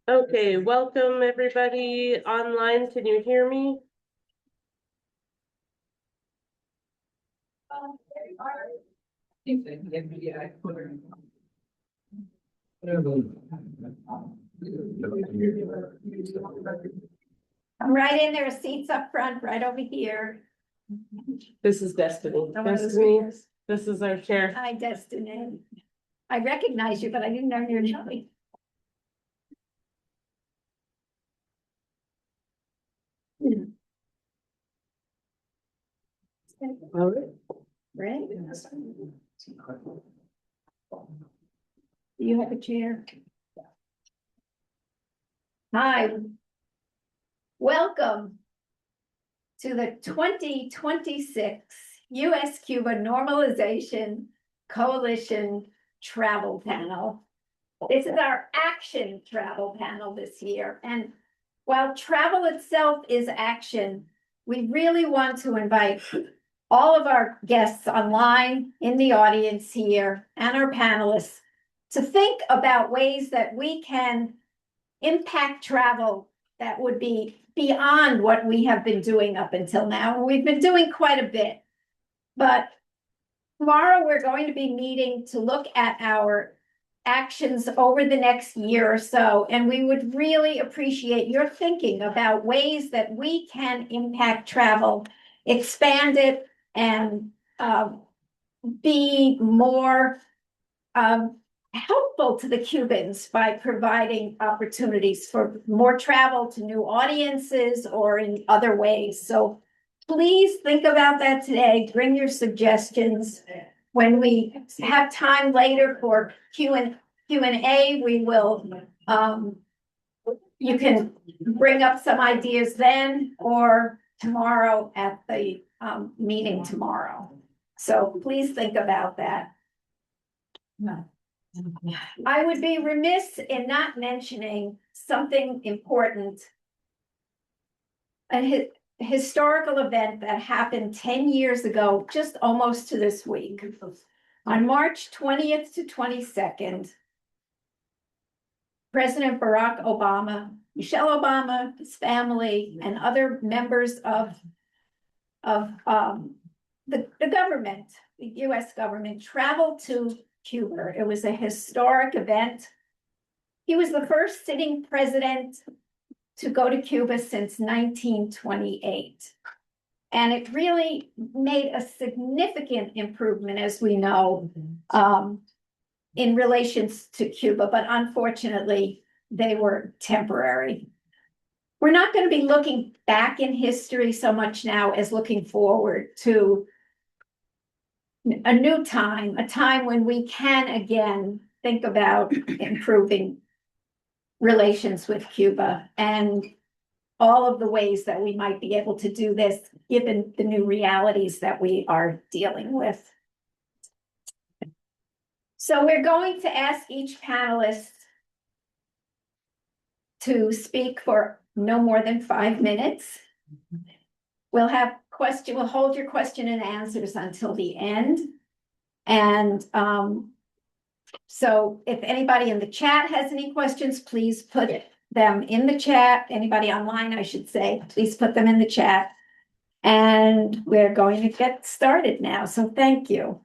Okay, welcome everybody online. Can you hear me? I'm right in there, seats up front, right over here. This is Destiny. Destiny, this is our chair. Hi, Destiny. I recognize you, but I didn't know your name. All right. Right? Do you have a chair? Hi. Welcome to the 2026 US-Cuba Normalization Coalition Travel Panel. This is our action travel panel this year. And while travel itself is action, we really want to invite all of our guests online, in the audience here, and our panelists to think about ways that we can impact travel that would be beyond what we have been doing up until now. We've been doing quite a bit, but tomorrow we're going to be meeting to look at our actions over the next year or so, and we would really appreciate your thinking about ways that we can impact travel, expand it, and be more helpful to the Cubans by providing opportunities for more travel to new audiences or in other ways. So please think about that today. Bring your suggestions. When we have time later for Q&A, we will, you can bring up some ideas then or tomorrow at the meeting tomorrow. So please think about that. I would be remiss in not mentioning something important. A historical event that happened 10 years ago, just almost to this week. On March 20th to 22nd, President Barack Obama, Michelle Obama, his family, and other members of the government, the US government, traveled to Cuba. It was a historic event. He was the first sitting president to go to Cuba since 1928. And it really made a significant improvement, as we know, in relations to Cuba, but unfortunately, they were temporary. We're not going to be looking back in history so much now as looking forward to a new time, a time when we can again think about improving relations with Cuba and all of the ways that we might be able to do this given the new realities that we are dealing with. So we're going to ask each panelist to speak for no more than 5 minutes. We'll hold your question and answers until the end. And so if anybody in the chat has any questions, please put them in the chat. Anybody online, I should say, please put them in the chat. And we're going to get started now. So thank you.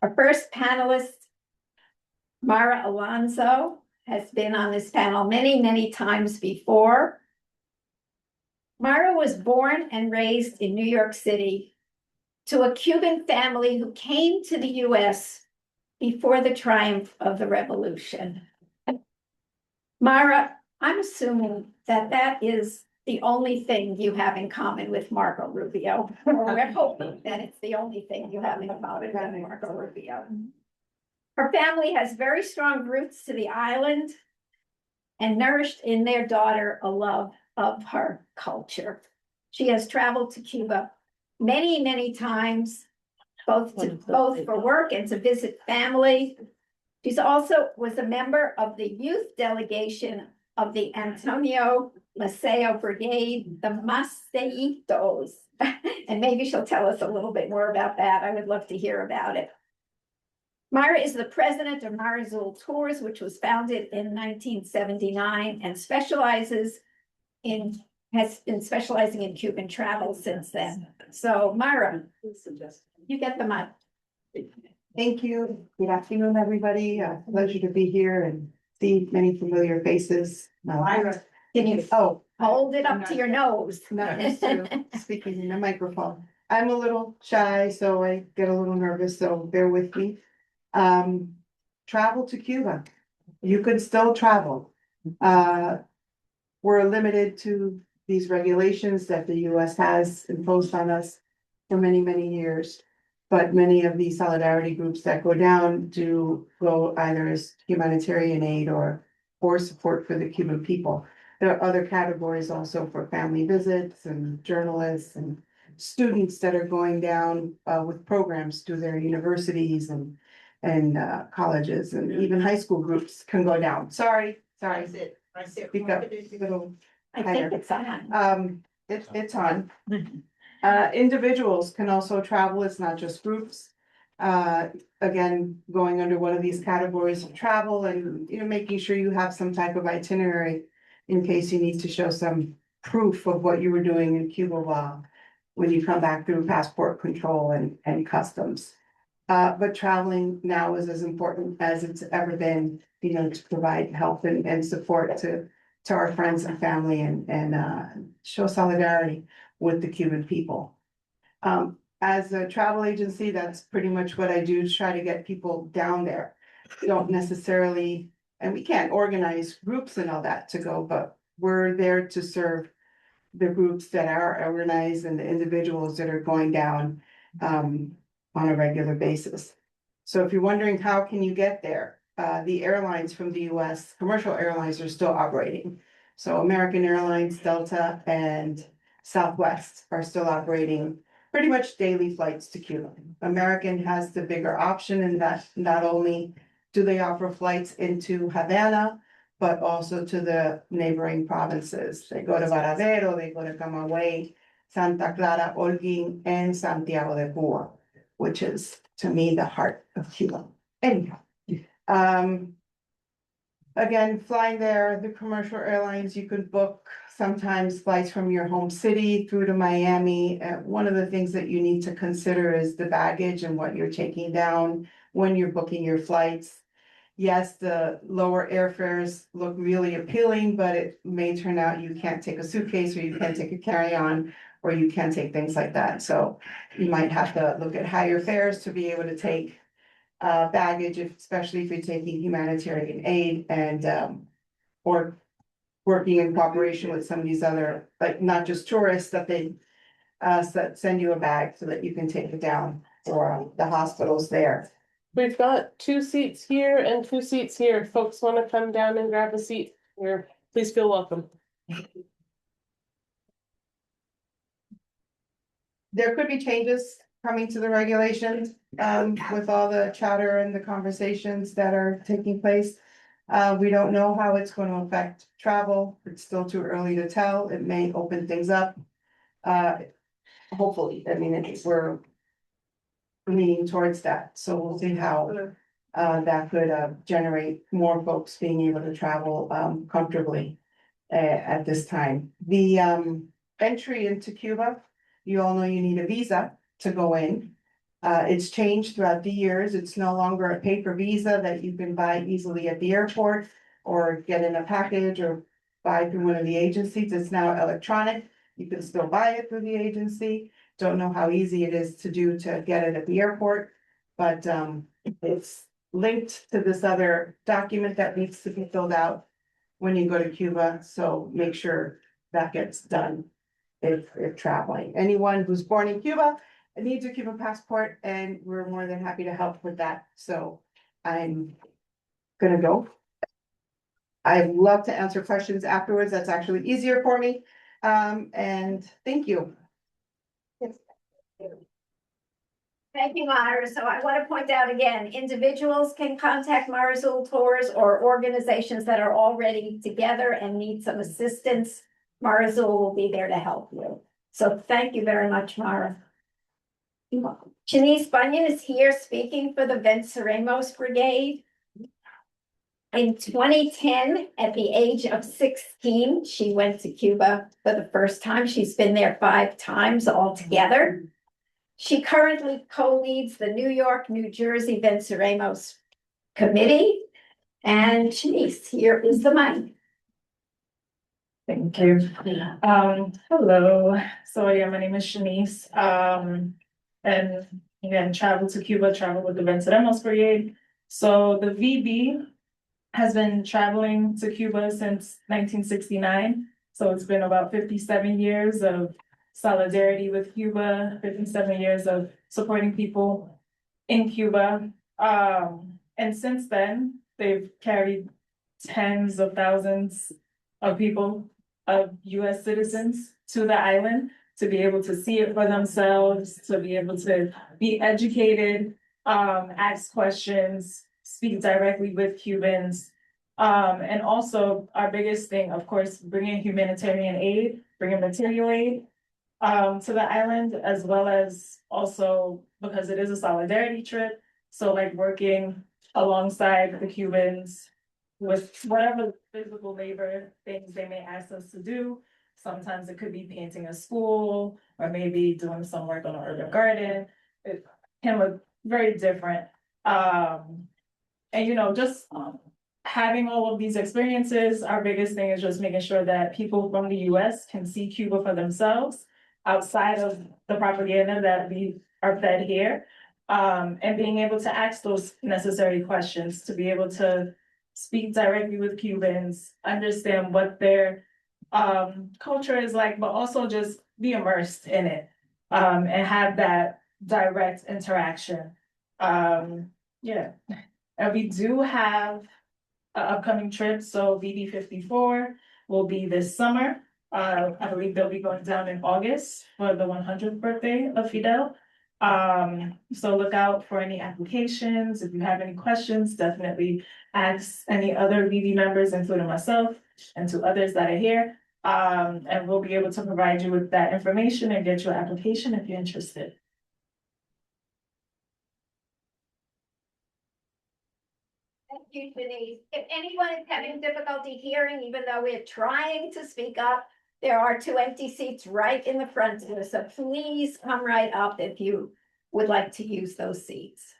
Our first panelist, Mayra Alonso, has been on this panel many, many times before. Mayra was born and raised in New York City to a Cuban family who came to the US before the triumph of the revolution. Mayra, I'm assuming that that is the only thing you have in common with Marco Rubio, or we're hoping that it's the only thing you have in common with Marco Rubio. Her family has very strong roots to the island and nourished in their daughter a love of her culture. She has traveled to Cuba many, many times, both for work and to visit family. She's also was a member of the youth delegation of the Antonio Maceo Brigade, the Maceitos. And maybe she'll tell us a little bit more about that. I would love to hear about it. Mayra is the president of Marazul Tours, which was founded in 1979 and has been specializing in Cuban travel since then. So Mayra, you get the mic. Thank you. Good afternoon, everybody. Pleasure to be here and see many familiar faces. Mayra, can you hold it up to your nose? Not used to speaking in a microphone. I'm a little shy, so I get a little nervous, so bear with me. Travel to Cuba. You can still travel. We're limited to these regulations that the US has imposed on us for many, many years. But many of these solidarity groups that go down do go either as humanitarian aid or support for the Cuban people. There are other categories also for family visits and journalists and students that are going down with programs to their universities and colleges, and even high school groups can go down. Sorry. Speak up a little I higher. think it's on. It's on. Individuals can also travel, it's not just groups. Again, going under one of these categories of travel and, making sure you have some type of itinerary in case you need to show some proof of what you were doing in Cuba while, when you come back through passport control and customs. But traveling now is as important as it's ever been, to provide help and support to our friends and family and show solidarity with the Cuban people. As a travel agency, that's pretty much what I do, is try to get people down there. We don't necessarily, and we can't organize groups and all that to go, but we're there to serve the groups that are organized and the individuals that are going down on a regular basis. So if you're wondering how can you get there, the airlines from the US, commercial airlines are still operating. So American Airlines, Delta, and Southwest are still operating pretty much daily flights to Cuba. American has the bigger option in that not only do they offer flights into Havana, but also to the neighboring provinces. They go to Varadero, they go to Camagüey, Santa Clara, Holguín, and Santiago de Cuba, which is, to me, the heart of Cuba. Anyhow, again, flying there, the commercial airlines, you could book sometimes flights from your home city through to Miami. One of the things that you need to consider is the baggage and what you're taking down when you're booking your flights. Yes, the lower airfares look really appealing, but it may turn out you can't take a suitcase, or you can't take a carry-on, or you can't take things like that. So you might have to look at higher fares to be able to take baggage, especially if you're taking humanitarian aid and or working in cooperation with some of these other, like, not just tourists, that they send you a bag so that you can take it down, or the hospitals there. We've got 2 seats here and 2 seats here. If folks want to come down and grab a seat here, please feel welcome. There could be changes coming to the regulations, with all the chatter and the conversations that are taking place. We don't know how it's going to affect travel. It's still too early to tell. It may open things up. Hopefully, I mean, we're leaning towards that, so we'll see how that could generate more folks being able to travel comfortably at this time. The entry into Cuba, you all know you need a visa to go in. It's changed throughout the years. It's no longer a paper visa that you can buy easily at the airport or get in a package or buy through one of the agencies. It's now electronic. You can still buy it through the agency. Don't know how easy it is to do to get it at the airport, but it's linked to this other document that needs to be filled out when you go to Cuba. So make sure that gets done if traveling. Anyone who's born in Cuba needs a Cuban passport, and we're more than happy to help with that. So I'm gonna go. I'd love to answer questions afterwards. That's actually easier for me. And thank you. Thank you, Mayra. So I want to point out again, individuals can contact Marazul Tours, or organizations that are already together and need some assistance. Marazul will be there to help you. So thank you very much, Mayra. Shanice Bunyan is here speaking for the Venceremos Brigade. In 2010, at the age of 16, she went to Cuba for the first time. She's been there 5 times altogether. She currently co-leads the New York, New Jersey Venceremos Committee. And Shanice, here is the mic. Thank you. Hello. So yeah, my name is Shanice. And again, traveled to Cuba, traveled with the Venceremos Brigade. So the VB has been traveling to Cuba since 1969. So it's been about 57 years of solidarity with Cuba, 57 years of supporting people in Cuba. And since then, they've carried tens of thousands of people, of US citizens to the island to be able to see it for themselves, to be able to be educated, ask questions, speak directly with Cubans. And also our biggest thing, of course, bringing humanitarian aid, bringing material aid to the island, as well as also because it is a solidarity trip. So like working alongside the Cubans with whatever physical labor things they may ask us to do. Sometimes it could be painting a school or maybe doing some work on an urban garden. It can look very different. And just having all of these experiences, our biggest thing is just making sure that people from the US can see Cuba for themselves outside of the propaganda that we are fed here. And being able to ask those necessary questions, to be able to speak directly with Cubans, understand what their culture is like, but also just be immersed in it and have that direct interaction. Yeah, and we do have an upcoming trip. So VD 54 will be this summer. I believe they'll be going down in August for the 100th birthday of Fidel. So look out for any applications. If you have any questions, definitely ask any other VB members, including myself and to others that are here. And we'll be able to provide you with that information and get your application if you're interested. Thank you, Denise. If anyone is having difficulty hearing, even though we're trying to speak up, there are 2 empty seats right in the front of us. So please come right up if you would like to use those seats.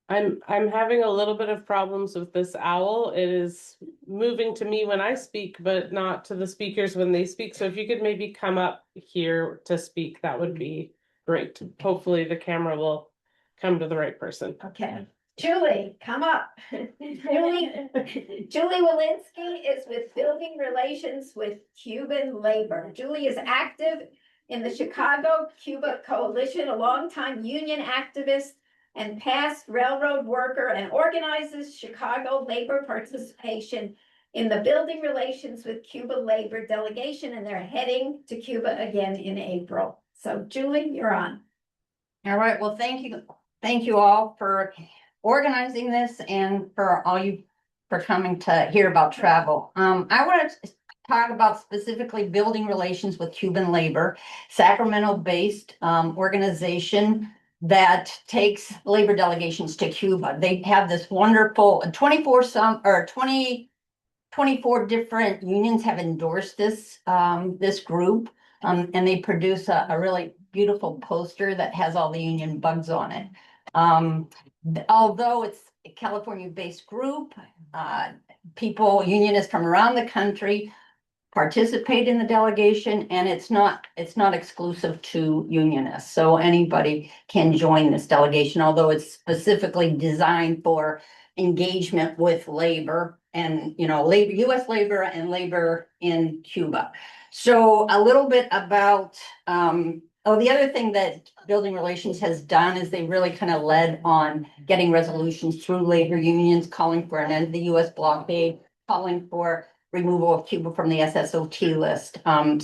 I'm having a little bit of problems with this owl. It is moving to me when I speak, but not to the speakers when they speak. So if you could maybe come up here to speak, that would be great. Hopefully the camera will come to the right person. Okay. Julie, come up. Julie Wolenski is with Building Relations with Cuban Labor. Julie is active in the Chicago Cuba Coalition, a longtime union activist and past railroad worker, and organizes Chicago labor participation in the Building Relations with Cuba Labor delegation, and they're heading to Cuba again in April. So Julie, you're on. All right, well, thank you. Thank you all for organizing this and for all you for coming to hear about travel. I want to talk about specifically Building Relations with Cuban Labor, Sacramento-based organization that takes labor delegations to Cuba. They have this wonderful 24 different unions have endorsed this this group, and they produce a really beautiful poster that has all the union bugs on it. Although it's a California-based group, unionists from around the country participate in the delegation, and it's not exclusive to unionists. So anybody can join this delegation, although it's specifically designed for engagement with labor and, labor, US labor and labor in Cuba. So a little bit about, the other thing that Building Relations has done is they really kind of led on getting resolutions through labor unions, calling for an end to the US blockade, calling for removal of Cuba from the SSOT list.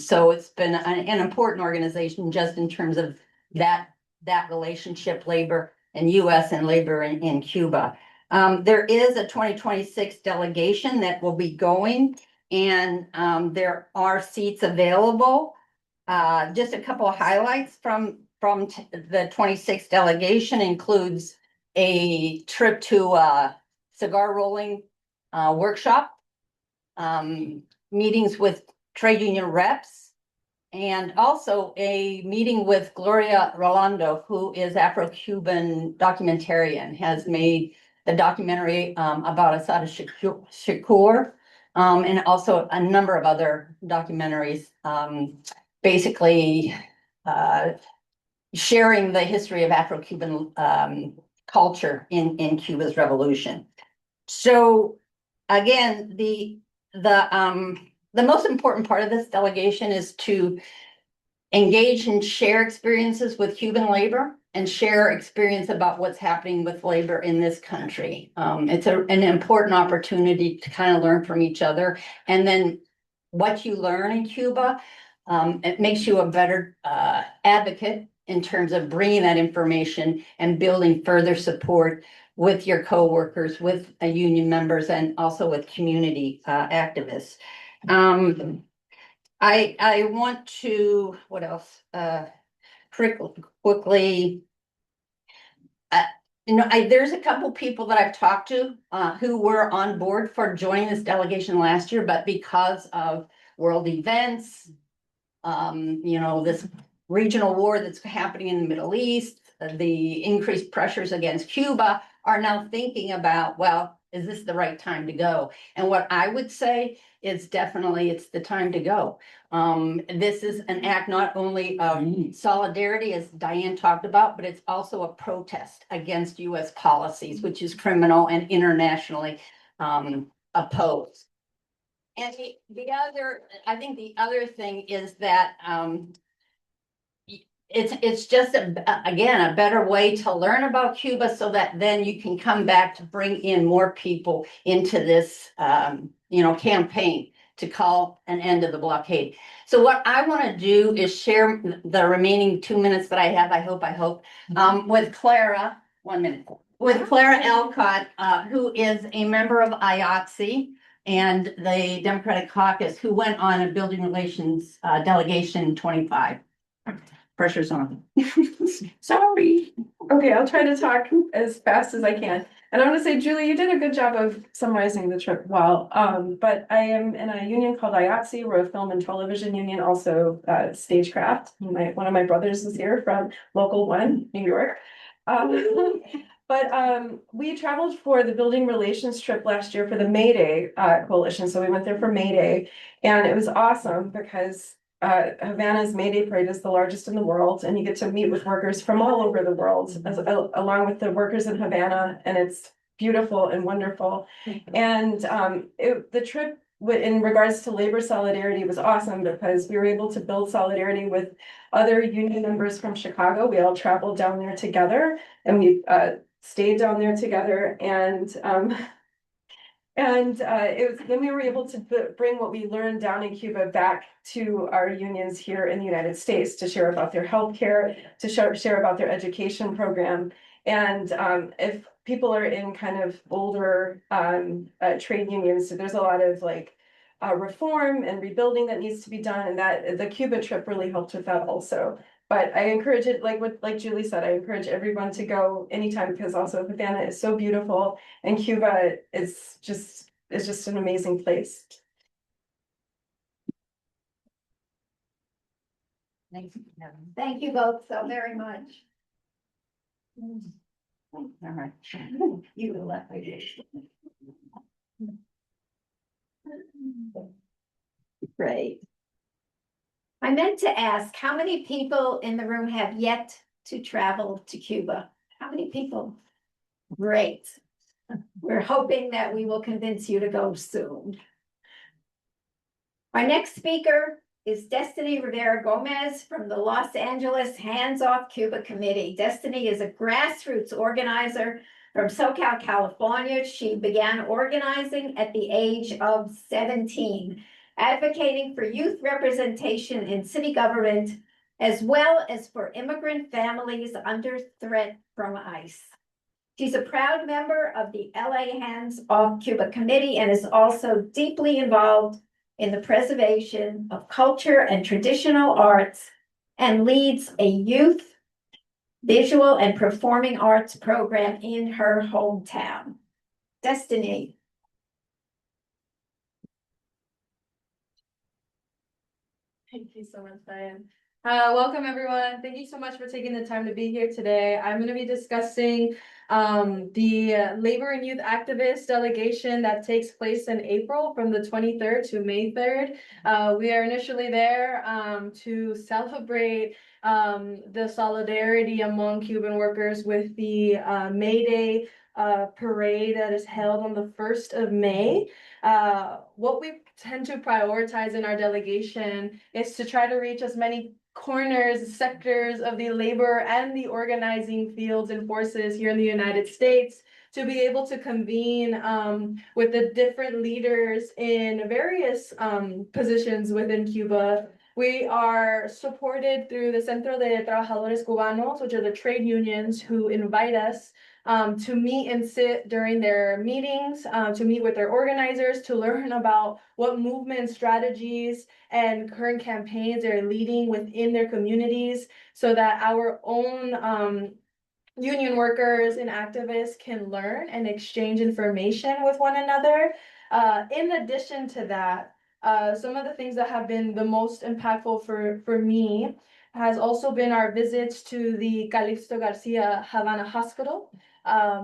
So it's been an important organization just in terms of that relationship, labor and US and labor in Cuba. There is a 2026 delegation that will be going, and there are seats available. Just a couple of highlights from from the 26th delegation includes a trip to a cigar rolling workshop, meetings with trade union reps, and also a meeting with Gloria Rolando, who is Afro-Cuban documentarian, has made the documentary about Asada Shakur, and also a number of other documentaries, basically sharing the history of Afro-Cuban culture in Cuba's revolution. So again, the most important part of this delegation is to engage and share experiences with Cuban labor and share experience about what's happening with labor in this country. It's an important opportunity to kind of learn from each other. And then what you learn in Cuba, it makes you a better advocate in terms of bringing that information and building further support with your coworkers, with union members, and also with community activists. I want to, what else? Quickly. There's a couple people that I've talked to who were on board for joining this delegation last year, but because of world events, this regional war that's happening in the Middle East, the increased pressures against Cuba, are now thinking about, well, is this the right time to go? And what I would say is definitely it's the time to go. This is an act not only of solidarity, as Diane talked about, but it's also a protest against US policies, which is criminal and internationally opposed. And I think the other thing is that it's just again a better way to learn about Cuba, so that then you can come back to bring in more people into this campaign to call an end to the blockade. So what I want to do is share the remaining 2 minutes that I have. I hope with Clara. 1 minute with Clara Elcott, who is a member of IATSE and the Democratic Caucus, who went on a building relations delegation 25. Pressure's on. Sorry. Okay, I'll try to talk as fast as I can. And I want to say, Julie, you did a good job of summarizing the trip well. But I am in a union called IATSE. We're a film and television union, also Stagecraft. One of my brothers is here from Local 1, New York. But we traveled for the building relations trip last year for the May Day coalition. So we went there for May Day, and it was awesome because Havana's May Day parade is the largest in the world, and you get to meet with workers from all over the world, along with the workers in Havana, and it's beautiful and wonderful. And the trip in regards to labor solidarity was awesome because we were able to build solidarity with other union members from Chicago. We all traveled down there together, and we stayed down there together, and then we were able to bring what we learned down in Cuba back to our unions here in the United States to share about their healthcare, to share about their education program. And if people are in kind of older trade unions, so there's a lot of reform and rebuilding that needs to be done, and that the Cuba trip really helped with that also. But I encourage it, like Julie said, I encourage everyone to go anytime, because also Havana is so beautiful, and Cuba is just an amazing place. Thank you both so very much. All right. You left. Great. I meant to ask, how many people in the room have yet to travel to Cuba? How many people? Great. We're hoping that we will convince you to go soon. Our next speaker is Destiny Rivera-Giomez from the Los Angeles Hands Off Cuba Committee. Destiny is a grassroots organizer from SoCal, California. She began organizing at the age of 17, advocating for youth representation in city government, as well as for immigrant families under threat from ICE. She's a proud member of the LA Hands Off Cuba Committee and is also deeply involved in the preservation of culture and traditional arts, and leads a youth visual and performing arts program in her hometown. Destiny. Thank you so much, Diane. Welcome, everyone. Thank you so much for taking the time to be here today. I'm going to be discussing the Labor and Youth Activist delegation that takes place in April from the 23rd to May 3rd. We are initially there to celebrate the solidarity among Cuban workers with the May Day parade that is held on the 1st of May. What we tend to prioritize in our delegation is to try to reach as many corners, sectors of the labor and the organizing fields and forces here in the United States to be able to convene with the different leaders in various positions within Cuba. We are supported through the Centro de Trabajadores Cubanos, which are the trade unions who invite us to meet and sit during their meetings, to meet with their organizers, to learn about what movement strategies and current campaigns they're leading within their communities so that our own union workers and activists can learn and exchange information with one another. In addition to that, some of the things that have been the most impactful for me has also been our visits to the Calixto Garcia Havana Hospital,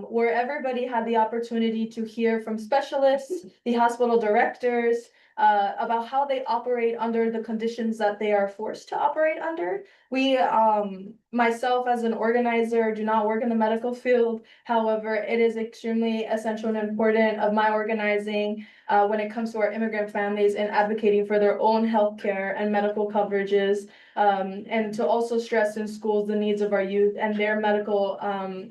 where everybody had the opportunity to hear from specialists, the hospital directors, about how they operate under the conditions that they are forced to operate under. We, myself as an organizer, do not work in the medical field. However, it is extremely essential and important of my organizing when it comes to our immigrant families and advocating for their own healthcare and medical coverages, and to also stress in schools the needs of our youth and their medical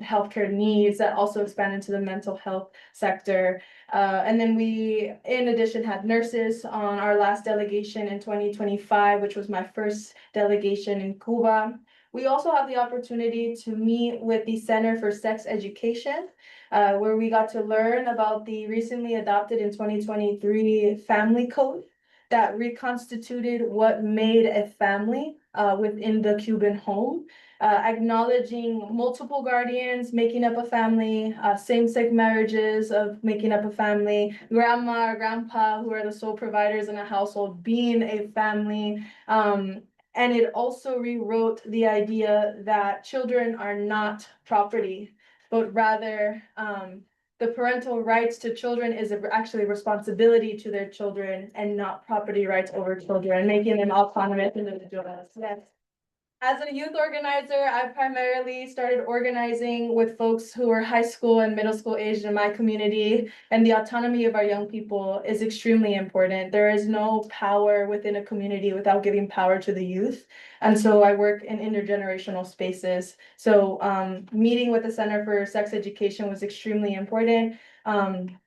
healthcare needs that also expand into the mental health sector. And then we, in addition, had nurses on our last delegation in 2025, which was my first delegation in Cuba. We also have the opportunity to meet with the Center for Sex Education, where we got to learn about the recently adopted in 2023 family code that reconstituted what made a family within the Cuban home, acknowledging multiple guardians making up a family, same-sex marriages of making up a family, grandma or grandpa who are the sole providers in a household being a family. And it also rewrote the idea that children are not property, but rather the parental rights to children is actually a responsibility to their children and not property rights over children, making them autonomous individuals. Yes. As a youth organizer, I primarily started organizing with folks who are high school and middle school aged in my community, and the autonomy of our young people is extremely important. There is no power within a community without giving power to the youth. And so I work in intergenerational spaces. So meeting with the Center for Sex Education was extremely important. And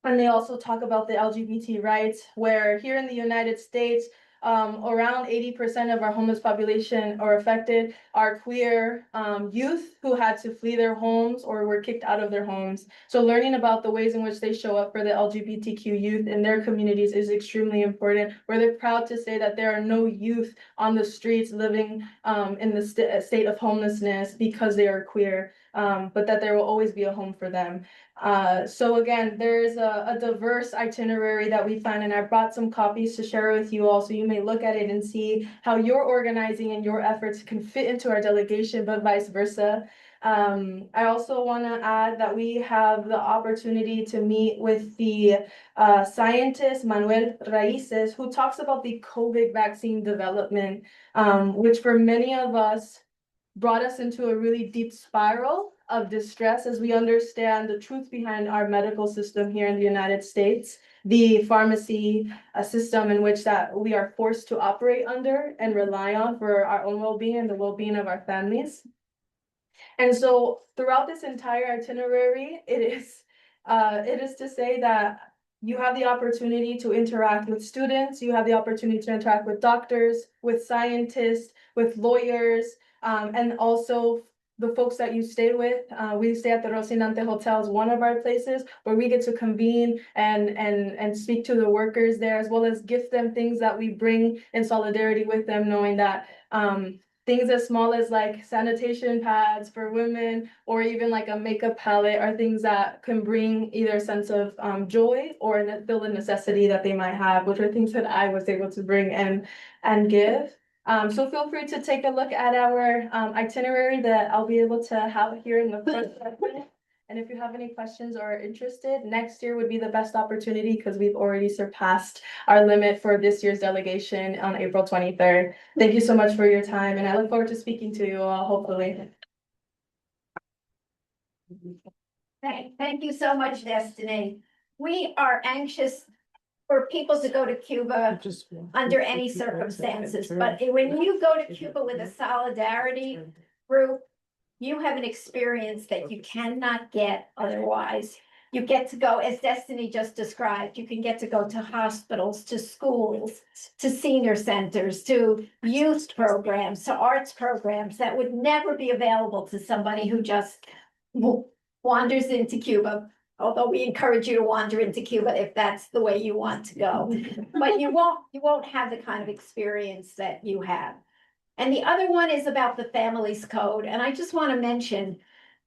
they also talk about the LGBT rights, where here in the United States, around 80% of our homeless population are affected are queer youth who had to flee their homes or were kicked out of their homes. So learning about the ways in which they show up for the LGBTQ youth in their communities is extremely important, where they're proud to say that there are no youth on the streets living in the state of homelessness because they are queer, but that there will always be a home for them. So again, there's a diverse itinerary that we find, and I brought some copies to share with you all, so you may look at it and see how your organizing and your efforts can fit into our delegation, but vice versa. I also want to add that we have the opportunity to meet with the scientist Manuel Raices, who talks about the COVID vaccine development, which for many of us brought us into a really deep spiral of distress as we understand the truth behind our medical system here in the United States, the pharmacy system in which that we are forced to operate under and rely on for our own well-being and the well-being of our families. And so throughout this entire itinerary, it is to say that you have the opportunity to interact with students, you have the opportunity to interact with doctors, with scientists, with lawyers, and also the folks that you stay with. We stay at the Rocinante Hotel, is one of our places where we get to convene and speak to the workers there, as well as gift them things that we bring in solidarity with them, knowing that things as small as like sanitation pads for women, or even like a makeup palette, are things that can bring either a sense of joy or fill a necessity that they might have, which are things that I was able to bring and give. So feel free to take a look at our itinerary that I'll be able to have here in the front. And if you have any questions or are interested, next year would be the best opportunity because we've already surpassed our limit for this year's delegation on April 23rd. Thank you so much for your time, and I look forward to speaking to you all, hopefully. Thank you so much, Destiny. We are anxious for people to go to Cuba under any circumstances, but when you go to Cuba with a solidarity group, you have an experience that you cannot get otherwise. You get to go, as Destiny just described, you can get to go to hospitals, to schools, to senior centers, to youth programs, to arts programs that would never be available to somebody who just wanders into Cuba. Although we encourage you to wander into Cuba if that's the way you want to go. But you won't have the kind of experience that you have. And the other one is about the Families Code. And I just want to mention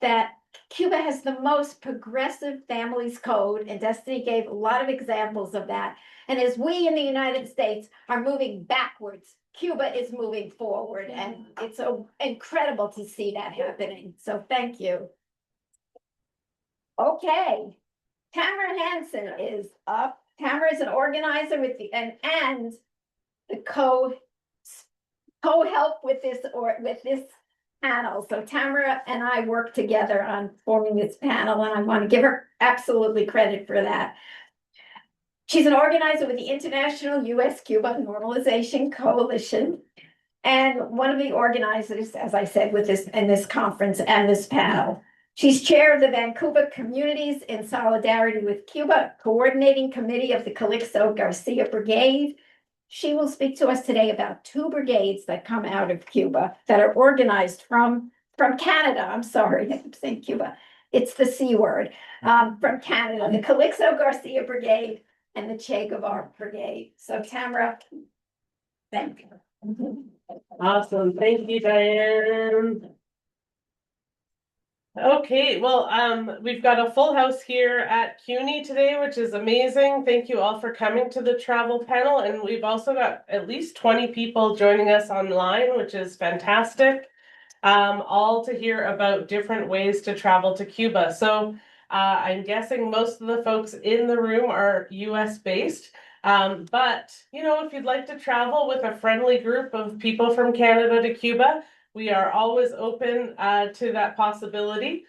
that Cuba has the most progressive Families Code, and Destiny gave a lot of examples of that. And as we in the United States are moving backwards, Cuba is moving forward, and it's so incredible to see that happening. So thank you. Okay, Tamara Hansen is up. Tamara is an organizer with the and the co-help with this panel. So Tamara and I work together on forming this panel, and I want to give her absolutely credit for that. She's an organizer with the International U.S.-Cuba Normalization Coalition, and one of the organizers, as I said, with this conference and this panel. She's chair of the Vancouver Communities in Solidarity with Cuba, coordinating committee of the Calixto Garcia Brigade. She will speak to us today about 2 brigades that come out of Cuba that are organized from Canada. I'm sorry, I'm saying Cuba. It's the C word. From Canada, the Calixto Garcia Brigade and the Che Guevara Brigade. So Tamara, thank you. Awesome. Thank you, Diane. Okay, well, we've got a full house here at CUNY today, which is amazing. Thank you all for coming to the travel panel. And we've also got at least 20 people joining us online, which is fantastic. All to hear about different ways to travel to Cuba. So I'm guessing most of the folks in the room are US based. But, you know, if you'd like to travel with a friendly group of people from Canada to Cuba, we are always open to that possibility.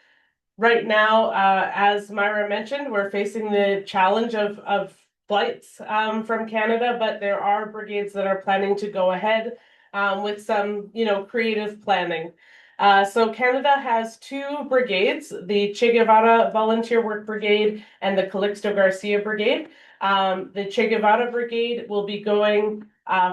Right now, as Mayra mentioned, we're facing the challenge of flights from Canada, but there are brigades that are planning to go ahead with some, you know, creative planning. So Canada has 2 brigades, the Che Guevara Volunteer Work Brigade and the Calixto Garcia Brigade. The Che Guevara Brigade will be going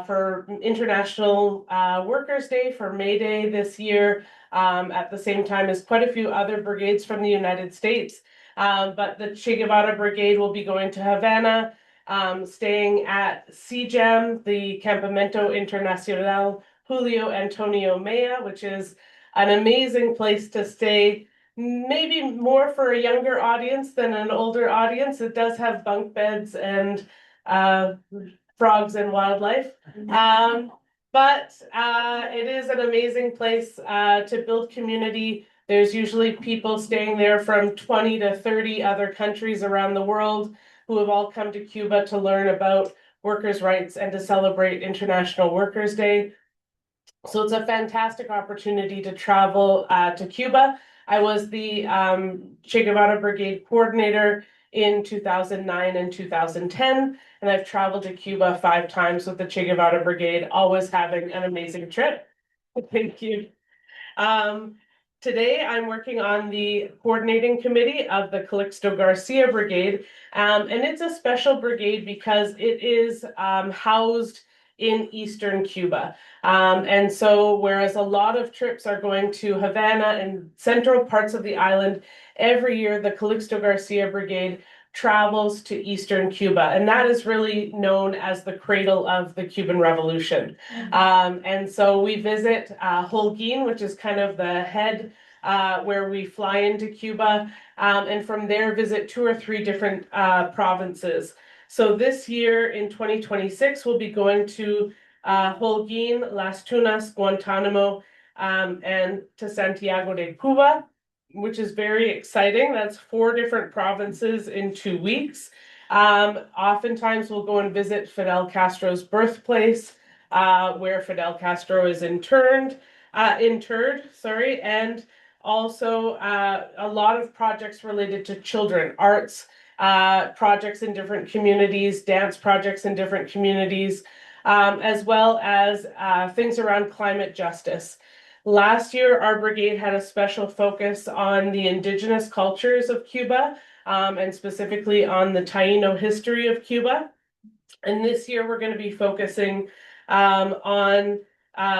for International Workers' Day, for May Day this year, at the same time as quite a few other brigades from the United States. But the Che Guevara Brigade will be going to Havana, staying at CGEM, the Campamento Internacional Julio Antonio Maya, which is an amazing place to stay. Maybe more for a younger audience than an older audience. It does have bunk beds and frogs and wildlife. But it is an amazing place to build community. There's usually people staying there from 20 to 30 other countries around the world who have all come to Cuba to learn about workers' rights and to celebrate International Workers' Day. So it's a fantastic opportunity to travel to Cuba. I was the Che Guevara Brigade coordinator in 2009 and 2010, and I've traveled to Cuba 5 times with the Che Guevara Brigade, always having an amazing trip. Thank you. Today, I'm working on the coordinating committee of the Calixto Garcia Brigade, and it's a special brigade because it is housed in eastern Cuba. And so whereas a lot of trips are going to Havana and central parts of the island, every year the Calixto Garcia Brigade travels to Eastern Cuba, and that is really known as the cradle of the Cuban Revolution. And so we visit Holguin, which is kind of the head where we fly into Cuba, and from there visit 2 or 3 different provinces. So this year in 2026, we'll be going to Holguin, Las Tunas, Guantanamo, and to Santiago de Cuba, which is very exciting. That's 4 different provinces in 2 weeks. Oftentimes we'll go and visit Fidel Castro's birthplace, where Fidel Castro is interred, and also a lot of projects related to children, arts, projects in different communities, dance projects in different communities, as well as things around climate justice. Last year, our brigade had a special focus on the indigenous cultures of Cuba, and specifically on the Taino history of Cuba. And this year, we're going to be focusing on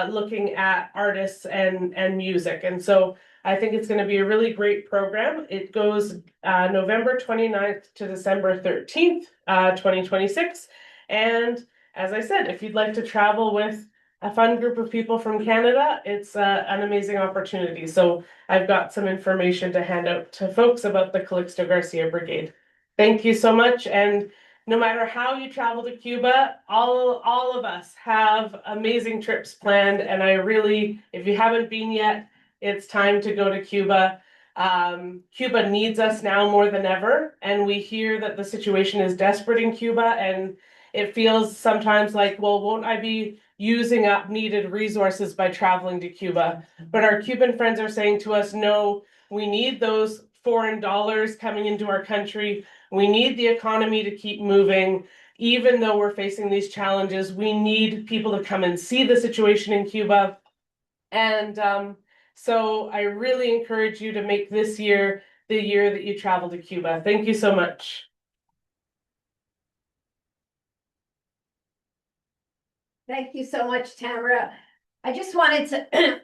looking at artists and music. And so I think it's going to be a really great program. It goes November 29th to December 13th, 2026. And as I said, if you'd like to travel with a fun group of people from Canada, it's an amazing opportunity. So I've got some information to hand out to folks about the Calixto Garcia Brigade. Thank you so much. And no matter how you travel to Cuba, all of us have amazing trips planned. And I really, if you haven't been yet, it's time to go to Cuba. Cuba needs us now more than ever. And we hear that the situation is desperate in Cuba. And it feels sometimes like, well, won't I be using up needed resources by traveling to Cuba? But our Cuban friends are saying to us, no, we need those foreign dollars coming into our country. We need the economy to keep moving. Even though we're facing these challenges, we need people to come and see the situation in Cuba. And so I really encourage you to make this year the year that you travel to Cuba. Thank you so much. Thank you so much, Tamara. I just wanted to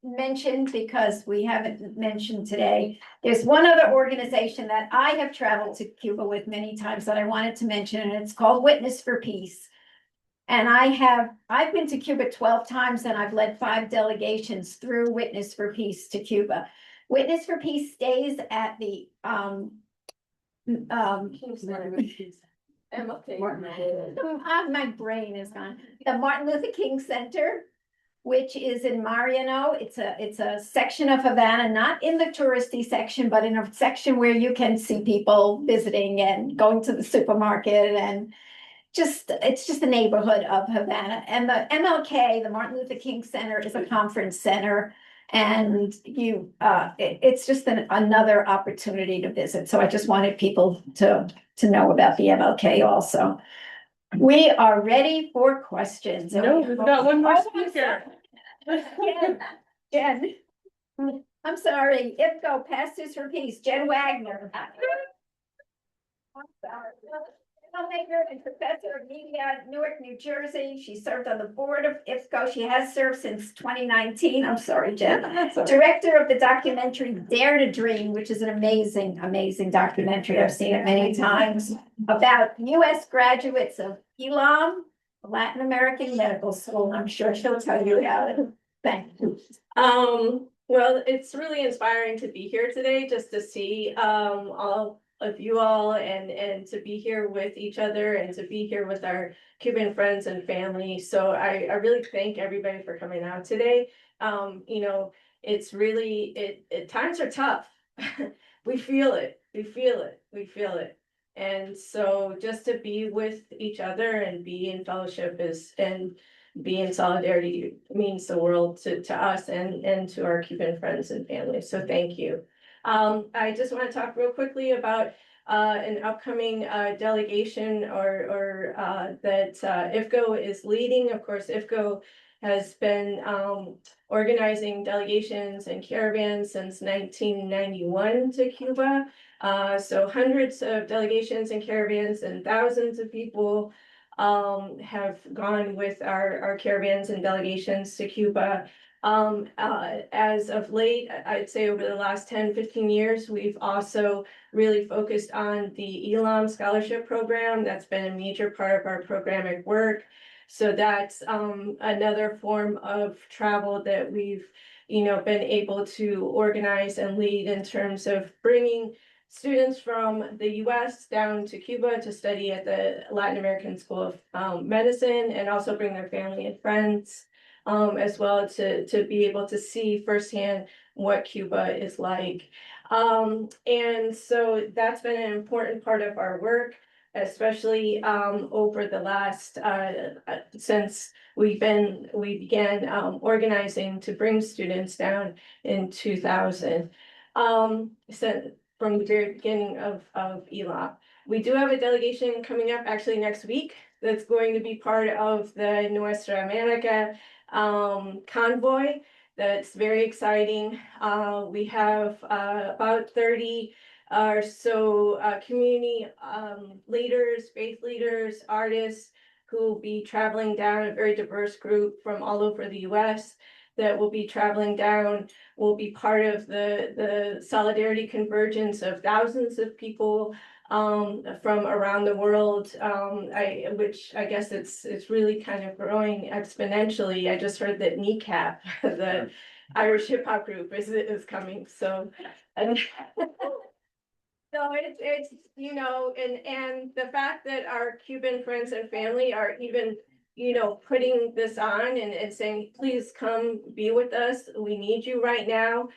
mention, because we haven't mentioned today, there's one other organization that I have traveled to Cuba with many times that I wanted to mention, and it's called Witness for Peace. And I've been to Cuba 12 times, and I've led 5 delegations through Witness for Peace to Cuba. Witness for Peace stays at the my brain is gone. The Martin Luther King Center, which is in Mariano. It's a section of Havana, not in the touristy section, but in a section where you can see people visiting and going to the supermarket, and it's just the neighborhood of Havana. And the MLK, the Martin Luther King Center, is a conference center. And it's just another opportunity to visit. So I just wanted people to know about the MLK also. We are ready for questions. No, we've got one more speaker. Jen. I'm sorry, IFCO, Pastors for Peace, Jen Wagner. I'm sorry. Filmmaker and professor of media at Newark, New Jersey. She served on the board of IFCO. She has served since 2019. I'm sorry, Jen. Director of the documentary Dare to Dream, which is an amazing, amazing documentary. I've seen it many times, about U.S. graduates of ELAM, Latin American Medical School. I'm sure she'll tell you about it. Thank you. Well, it's really inspiring to be here today, just to see all of you all and to be here with each other and to be here with our Cuban friends and family. So I really thank everybody for coming out today. You know, it's really, times are tough. We feel it. And so just to be with each other and be in fellowship and be in solidarity means the world to us and to our Cuban friends and family. So thank you. I just want to talk real quickly about an upcoming delegation or that IFCO is leading. Of course, IFCO has been organizing delegations and caravans since 1991 to Cuba. So hundreds of delegations and caravans and thousands of people have gone with our caravans and delegations to Cuba. As of late, I'd say over the last 10-15 years, we've also really focused on the ELAM scholarship program. That's been a major part of our programmatic work. So that's another form of travel that we've, been able to organize and lead in terms of bringing students from the US down to Cuba to study at the Latin American School of Medicine, and also bring their family and friends, as well to be able to see firsthand what Cuba is like. And so that's been an important part of our work, especially over the last since we began organizing to bring students down in 2000. So from the very beginning of ELAP. We do have a delegation coming up actually next week that's going to be part of the Nuestra America convoy. That's very exciting. We have about 30 or so community leaders, faith leaders, artists who will be traveling down, a very diverse group from all over the US that will be traveling down, will be part of the solidarity convergence of thousands of people from around the world, which I guess it's really kind of growing exponentially. I just heard that ICAP, the Irish hip hop group, is coming. So, so it's and the fact that our Cuban friends and family are even putting this on and saying, please come be with us. We need you right now.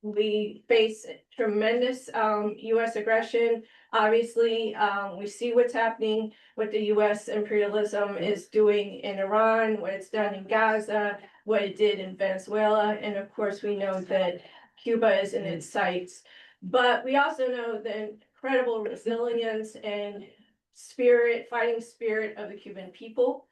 We face tremendous US aggression. Obviously, we see what's happening, what the US imperialism is doing in Iran, what it's done in Gaza, what it did in Venezuela. And of course, we know that Cuba is in its sights. But we also know the incredible resilience and fighting spirit of the Cuban people.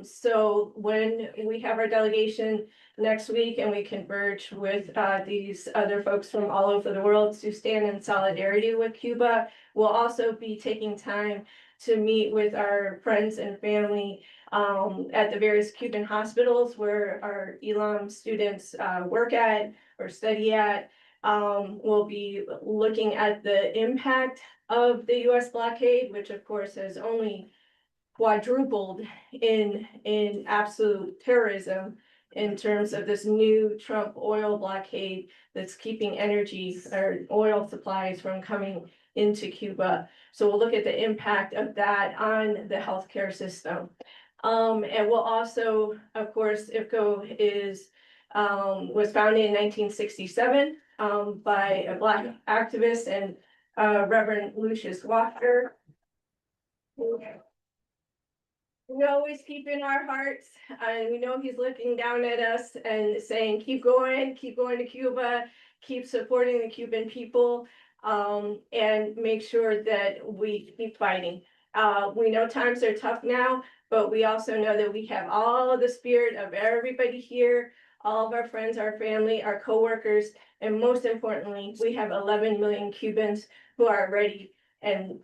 So when we have our delegation next week and we converge with these other folks from all over the world to stand in solidarity with Cuba, we'll also be taking time to meet with our friends and family at the various Cuban hospitals where our ELAM students work at or study at. We'll be looking at the impact of the US blockade, which of course has only quadrupled in absolute terrorism in terms of this new Trump oil blockade that's keeping energy or oil supplies from coming into Cuba. So we'll look at the impact of that on the healthcare system. And we'll also, of course, IFCO was founded in 1967 by a Black activist and Reverend Lucius Walker. We always keep in our hearts, and we know he's looking down at us and saying, keep going to Cuba, keep supporting the Cuban people, and make sure that we keep fighting. We know times are tough now, but we also know that we have all of the spirit of everybody here, all of our friends, our family, our coworkers, and most importantly, we have 11 million Cubans who are ready and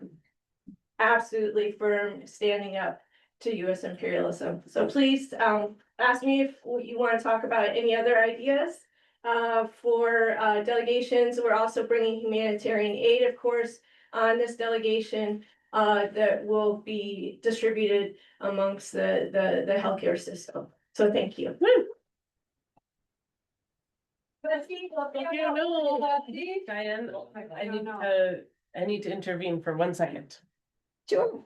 absolutely firm standing up to US imperialism. So please ask me if you want to talk about any other ideas for delegations. We're also bringing humanitarian aid, of course, on this delegation that will be distributed amongst the healthcare system. So thank you. Diane, I need to intervene for 1 second. Sure.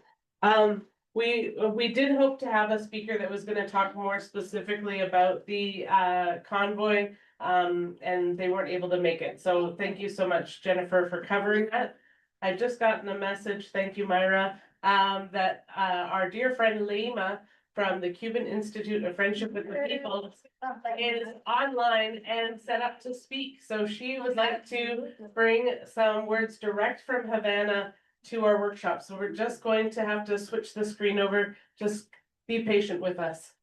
We did hope to have a speaker that was going to talk more specifically about the convoy, and they weren't able to make it. So thank you so much, Jennifer, for covering that. I just gotten a message, thank you, Mayra, that our dear friend Leima from the Cuban Institute of Friendship with the People is online and set up to speak. So she would like to bring some words direct from Havana to our workshop. So we're just going to have to switch the screen over. Just be patient with us.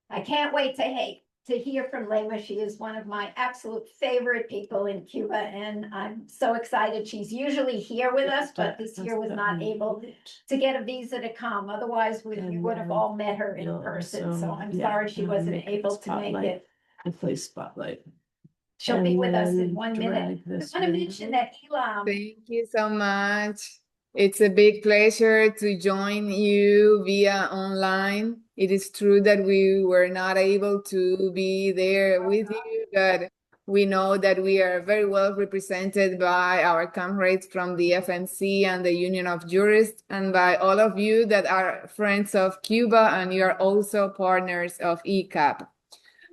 I can't wait to to hear from Leima. She is one of my absolute favorite people in Cuba, and I'm so excited. She's usually here with us, but this year was not able to get a visa to come. Otherwise, we would have all met her in person. So I'm sorry she wasn't able to make it. And play spotlight. She'll be with us in then 1 drag minute. I this want to window. mention that Elam. Thank you so much. It's a big pleasure to join you via online. It is true that we were not able to be there with you, but we know that we are very well represented by our comrades from the FMC and the Union of Jurists, and by all of you that are friends of Cuba, and you are also partners of ICAP.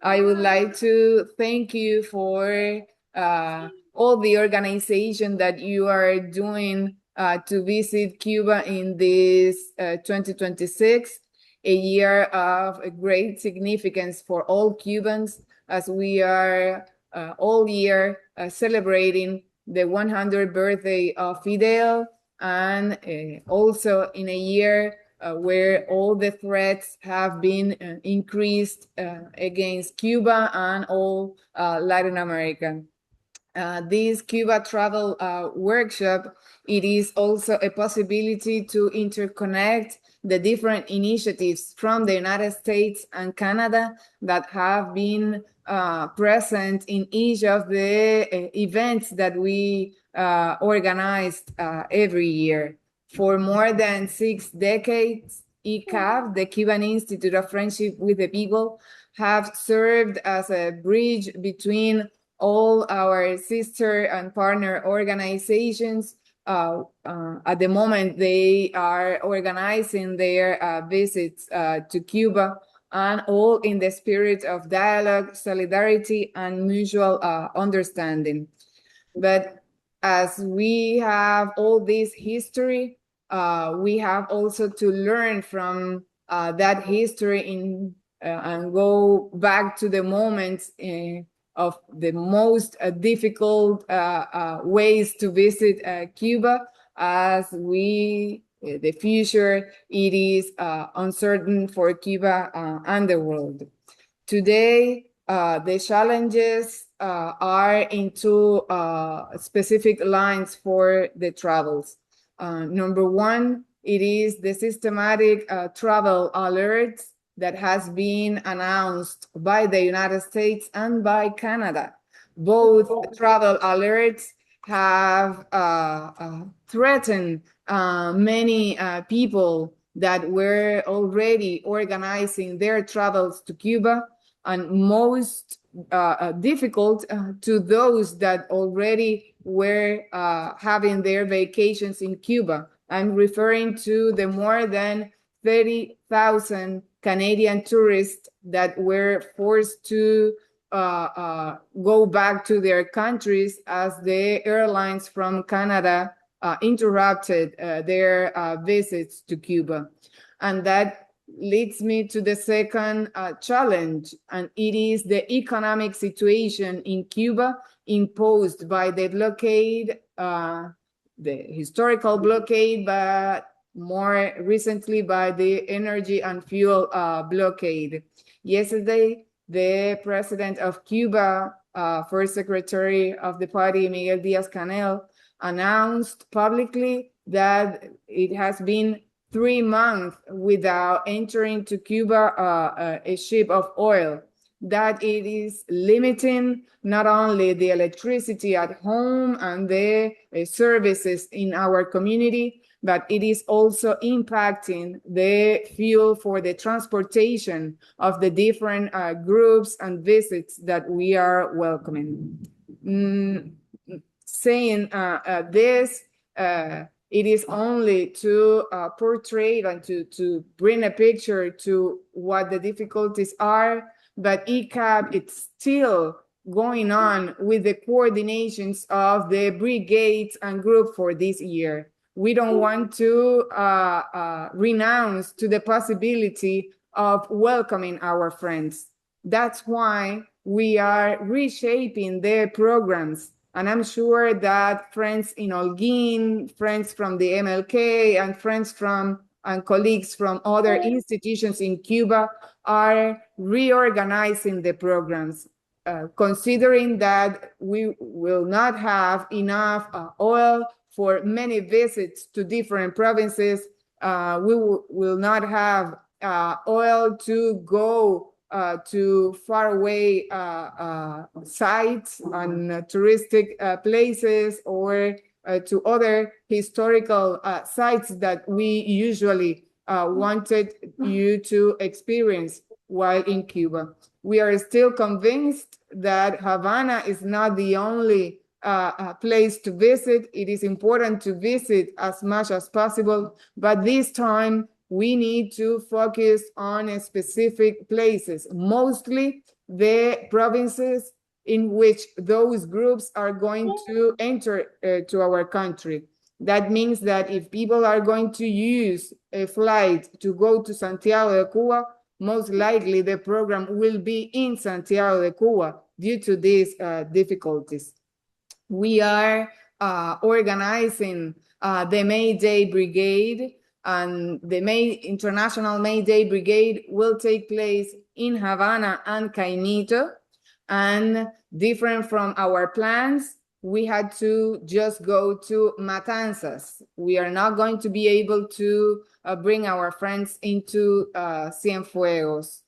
I would like to thank you for all the organization that you are doing to visit Cuba in this 2026, a year of a great significance for all Cubans, as we are all year celebrating the 100th birthday of Fidel, and also in a year where all the threats have been increased against Cuba and all Latin America. This Cuba travel workshop, it is also a possibility to interconnect the different initiatives from the United States and Canada that have been present in each of the events that we organized every year. For more than 6 decades, ICAP, the Cuban Institute of Friendship with the People, have served as a bridge between all our sister and partner organizations. At the moment, they are organizing their visits to Cuba, and all in the spirit of dialogue, solidarity, and mutual understanding. But as we have all this history, we have also to learn from that history and go back to the moments of the most difficult ways to visit Cuba, as the future, it is uncertain for Cuba and the world. Today, the challenges are in 2 specific lines for the travels. Number 1, it is the systematic travel alerts that has been announced by the United States and by Canada. Both travel alerts have threatened many people that were already organizing their travels to Cuba, and most difficult to those that already were having their vacations in Cuba. I'm referring to the more than 30,000 Canadian tourists that were forced to go back to their countries as the airlines from Canada interrupted their visits to Cuba. And that leads me to the second challenge, and it is the economic situation in Cuba imposed by the blockade, the historical blockade, but more recently by the energy and fuel blockade. Yesterday, the president of Cuba, first secretary of the party, Miguel Díaz-Canel, announced publicly that it has been 3 months without entering to Cuba a ship of oil, that it is limiting not only the electricity at home and the services in our community, but it is also impacting the fuel for the transportation of the different groups and visits that we are welcoming. Saying this, it is only to portray and to bring a picture to what the difficulties are, but ICAP, it's still going on with the coordinations of the brigades and group for this year. We don't want to renounce to the possibility of welcoming our friends. That's why we are reshaping their programs. And I'm sure that friends in Holguín, friends from the MLK, and friends from and colleagues from other institutions in Cuba are reorganizing the programs, considering that we will not have enough oil for many visits to different provinces. We will not have oil to go to faraway sites and touristic places, or to other historical sites that we usually wanted you to experience while in Cuba. We are still convinced that Havana is not the only place to visit. It is important to visit as much as possible, but this time we need to focus on specific places, mostly the provinces in which those groups are going to enter to our country. That means that if people are going to use a flight to go to Santiago de Cuba, most likely the program will be in Santiago de Cuba due to these difficulties. We are organizing the May Day Brigade, and the International May Day Brigade will take place in Havana and Caimito. And different from our plans, we had to just go to Matanzas. We are not going to be able to bring our friends into Cienfuegos.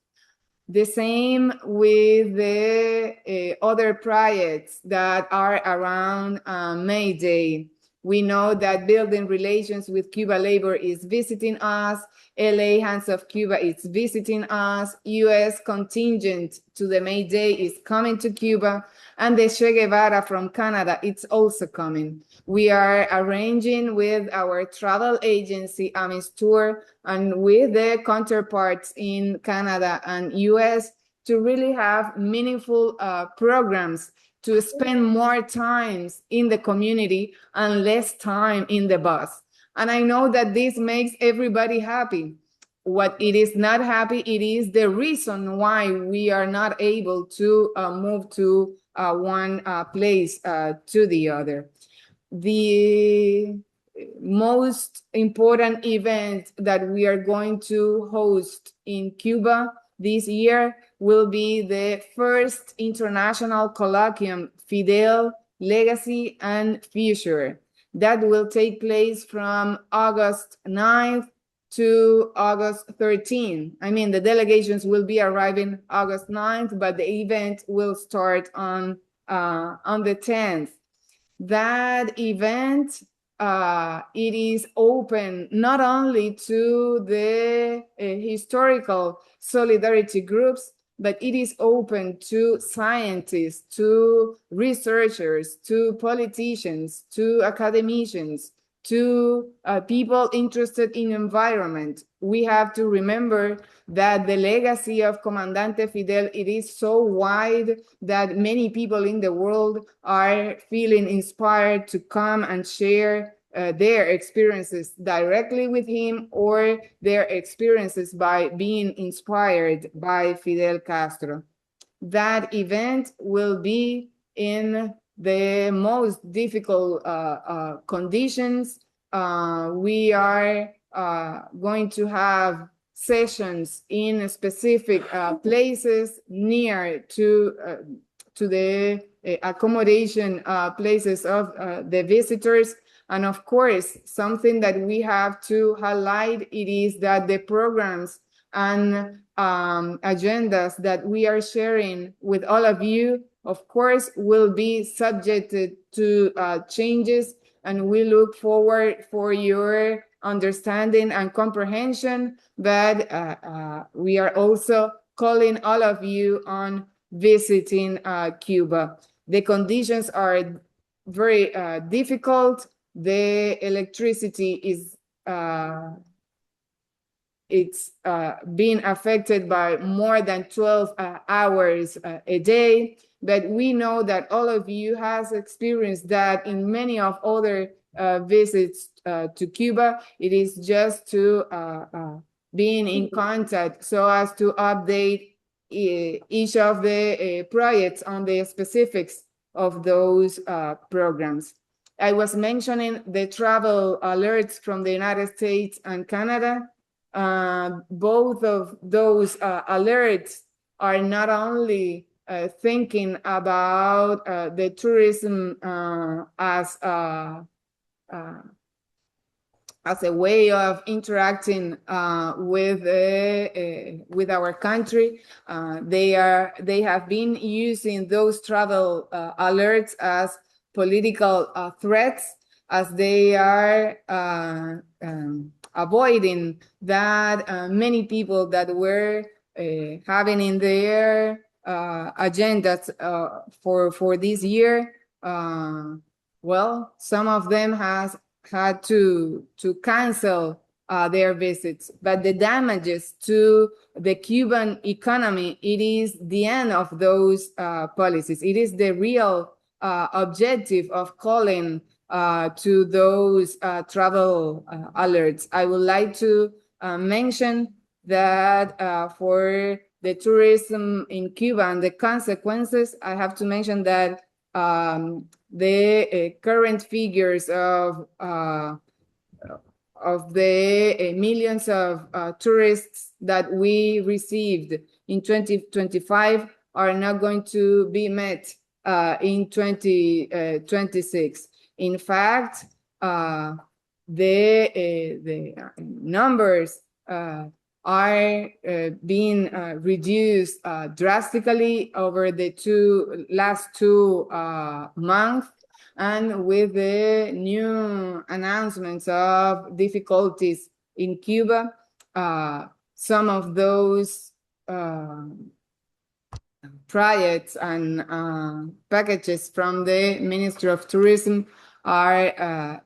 The same with the other projects that are around May Day. We know that Building Relations with Cuba Labor is visiting us. LA Hands of Cuba is visiting us. US contingent to the May Day is coming to Cuba. And the Che Guevara from Canada, it's also coming. We are arranging with our travel agency, Amis Tour, and with the counterparts in Canada and US to really have meaningful programs to spend more time in the community and less time in the bus. And I know that this makes everybody happy. What it is not happy, it is the reason why we are not able to move to one place to the other. The most important event that we are going to host in Cuba this year will be the first international colloquium, Fidel, Legacy and Future. That will take place from August 9th to August 13th. I mean, the delegations will be arriving August 9th, but the event will start on the 10th. That event, it is open not only to the historical solidarity groups, but it is open to scientists, to researchers, to politicians, to academicians, to people interested in environment. We have to remember that the legacy of Comandante Fidel, it is so wide that many people in the world are feeling inspired to come and share their experiences directly with him, or their experiences by being inspired by Fidel Castro. That event will be in the most difficult conditions. We are going to have sessions in specific places near to the accommodation places of the visitors. And of course, something that we have to highlight, it is that the programs and agendas that we are sharing with all of you, of course, will be subjected to changes, and we look forward for your understanding and comprehension, but we are also calling all of you on visiting Cuba. The conditions are very difficult. The electricity is being affected by more than 12 hours a day, but we know that all of you has experienced that in many of other visits to Cuba. It is just to being in contact so as to update each of the projects on the specifics of those programs. I was mentioning the travel alerts from the United States and Canada. Both of those alerts are not only thinking about the tourism as a way of interacting with our country. They have been using those travel alerts as political threats, as they are avoiding that many people that were having in their agendas for this year. Well, some of them had to cancel their visits, but the damages to the Cuban economy, it is the end of those policies. It is the real objective of calling to those travel alerts. I would like to mention that for the tourism in Cuba and the consequences, I have to mention that the current figures of the millions of tourists that we received in 2025 are not going to be met in 2026. In fact, the numbers are being reduced drastically over the last two months, and with the new announcements of difficulties in Cuba, some of those projects and packages from the Ministry of Tourism are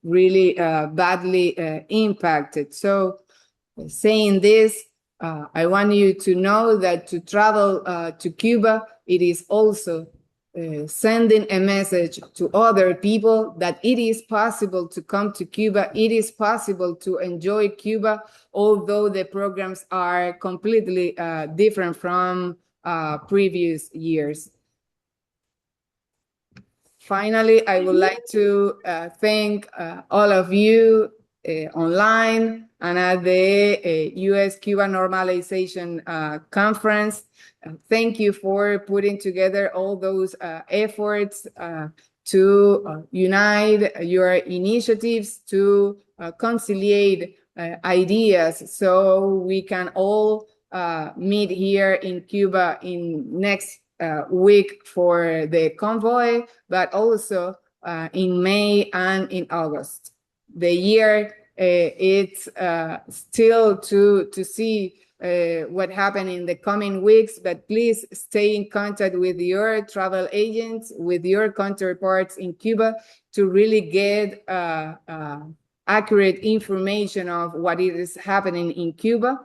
really badly impacted. So, saying this, I want you to know that to travel to Cuba, it is also sending a message to other people that it is possible to come to Cuba. It is possible to enjoy Cuba, although the programs are completely different from previous years. Finally, I would like to thank all of you online and at the US-Cuba Normalization Conference. Thank you for putting together all those efforts to unite your initiatives, to conciliate ideas, so we can all meet here in Cuba in next week for the convoy, but also in May and in August. The year it's still to see what happened in the coming weeks, but please stay in contact with your travel agents, with your counterparts in Cuba, to really get accurate information of what is happening in Cuba.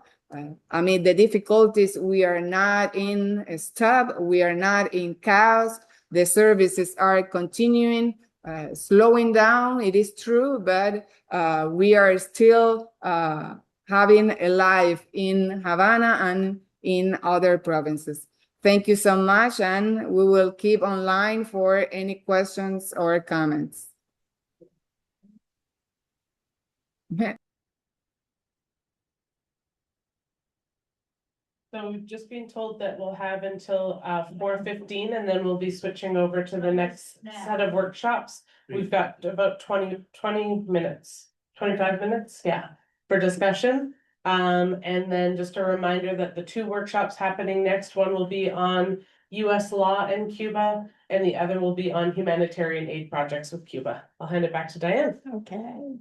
Amid the difficulties, we are not in a stop, we are not in chaos. The services are continuing, slowing down, it is true, but we are still having a life in Havana and in other provinces. Thank you so much, and we will keep online for any questions or comments. So we've just been told that we'll have until 4:15, and then we'll be switching over to the next set of workshops. We've got about 20 minutes, 25 minutes, yeah, for discussion. And then just a reminder that the two workshops happening next, one will be on US law in Cuba, and the other will be on humanitarian aid projects with Cuba. I'll hand it back to Diane. Okay.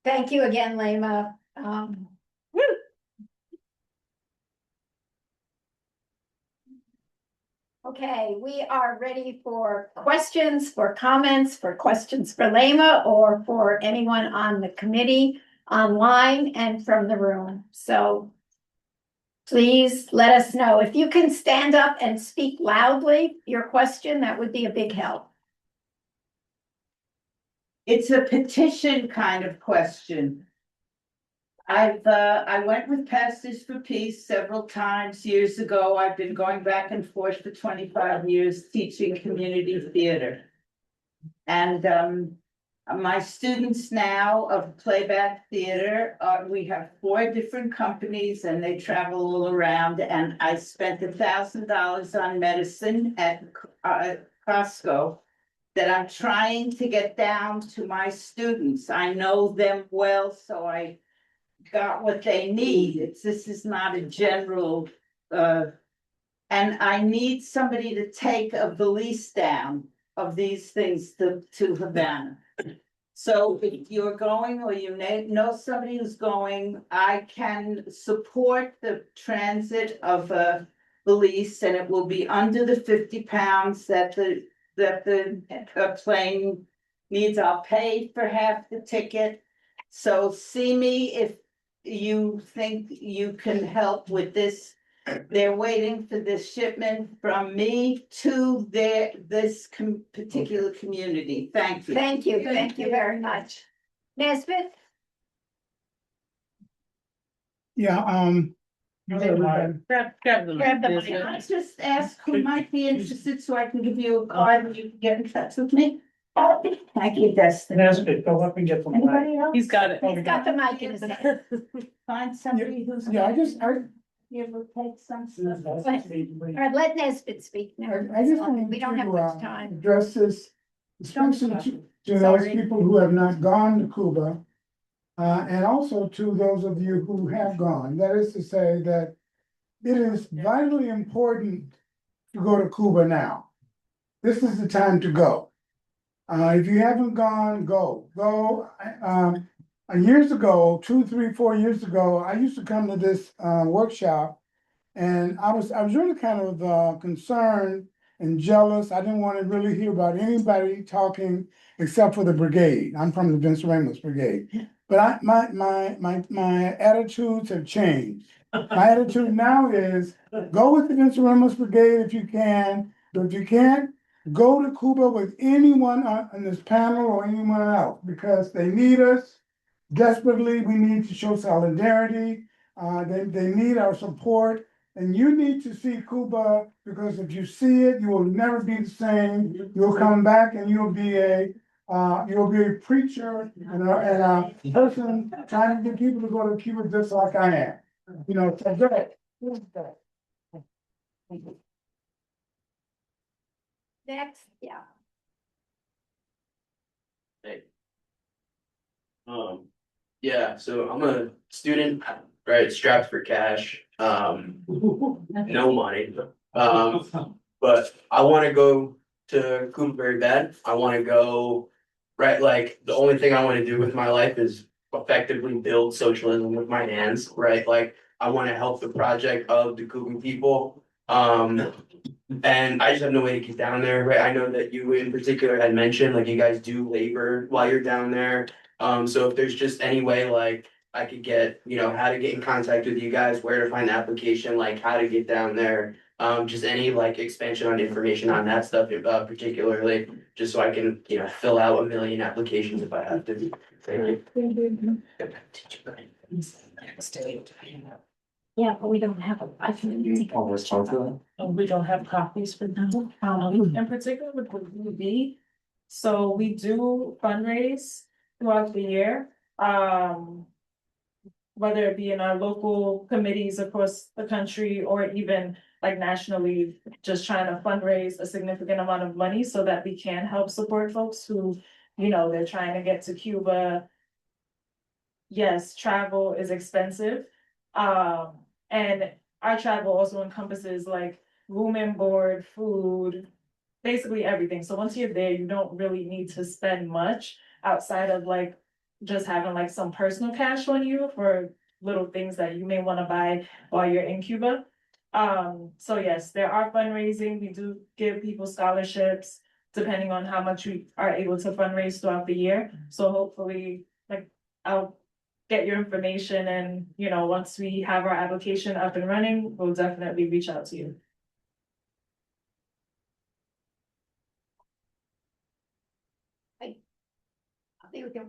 Thank you again, Leima. Okay, we are ready for questions, for comments, for questions for Leima, or for anyone on the committee, online and from the room. So please let us know. If you can stand up and speak loudly, your question, that would be a big help. It's a petition kind of question. I went with Pastors for Peace several times years ago. I've been going back and forth for 25 years teaching community theater. And my students now of playback theater, we have 4 different companies and they travel all around. And I spent $1,000 on medicine at Costco that I'm trying to get down to my students. I know them well, so I got what they need. This is not a general, and I need somebody to take a valise down of these things to Havana. So if you're going or you know somebody who's going, I can support the transit of a valise, and it will be under the 50 pounds that the plane needs. I'll pay for half the ticket. So see me if you think you can help with this. They're waiting for this shipment from me to this particular community. Thank you. Thank you very much. Nesbit? Yeah, Grab the Grab the mic. mic. I just ask who might be interested so I can give you a card and you can get in touch with me. Thank you, Destiny. Nesbit, go up and get the mic. Anybody else? He's got it. He's got the mic in his hand. Find somebody who's. Yeah, You ever take some? All right, let Nesbit speak now. I just wanted We don't have to, much time. address this, especially to those Sorry. people who have not gone to Cuba. And also to those of you who have gone, that is to say that it is vitally important to go to Cuba now. This is the time to go. If you haven't gone, go. Years ago, 2, 3, 4 years ago, I used to come to this workshop, and I was really kind of concerned and jealous. I didn't want to really hear about anybody talking except for the brigade. I'm from the Venceremos brigade, but my attitudes have changed. My attitude now is go with the Venceremos brigade if you can, but if you can't, go to Cuba with anyone on this panel or anyone else because they need us. Desperately, we need to show solidarity. They need our support, and you need to see Cuba because if you see it, you will never be the same. You'll come back and you'll be a preacher and a person trying to get people to go to Cuba just like I am. You know, so good. Next, yeah. Yeah, so I'm a student, right, strapped for cash, no money. But I wanna go to Cuba very bad. I wanna go, right, like, the only thing I wanna do with my life is effectively build socialism with my hands, right? Like, I wanna help the project of the Cuban people. And I just have no way to get down there, right? I know that you in particular had mentioned, like, you guys do labor while you're down there. So if there's just any way, like, I could get, how to get in contact with you guys, where to find the application, like, how to get down there. Just any, like, expansion on information on that stuff, particularly, just so I can, fill out 1 million applications if I have to. Thank you. Yeah, but we don't have I can think of We don't have copies for them, in particular with the UB. So we do fundraise throughout the year, whether it be in our local committees across the country or even like nationally, just trying to fundraise a significant amount of money so that we can help support folks who, they're trying to get to Cuba. Yes, travel is expensive. And our travel also encompasses like room and board, food, basically everything. So once you're there, you don't really need to spend much outside of like just having like some personal cash on you for little things that you may want to buy while you're in Cuba. So yes, there are fundraising. We do give people scholarships depending on how much we are able to fundraise throughout the year. So hopefully, like, I'll get your information and, once we have our application up and running, we'll definitely reach out to you.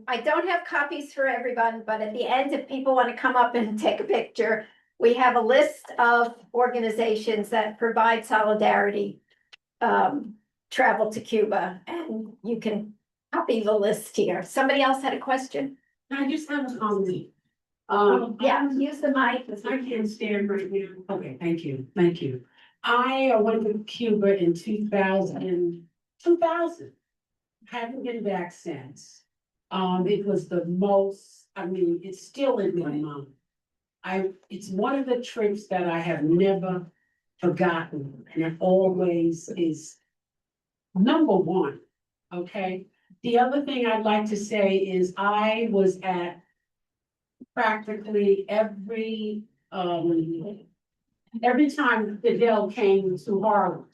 I don't have copies for everyone, but at the end, if people want to come up and take a picture, we have a list of organizations that provide solidarity travel to Cuba, and you can copy the list here. Somebody else had a question? I just have a comment. Yeah, use the mic. I can't stand right now. Okay, thank you, thank you. I went to Cuba in 2000. Haven't been back since. It was the most, I mean, it's still in my mind. It's one of the trips that I have never forgotten, and it always is number one, okay? The other thing I'd like to say is I was at practically every time Fidel came to Harlem,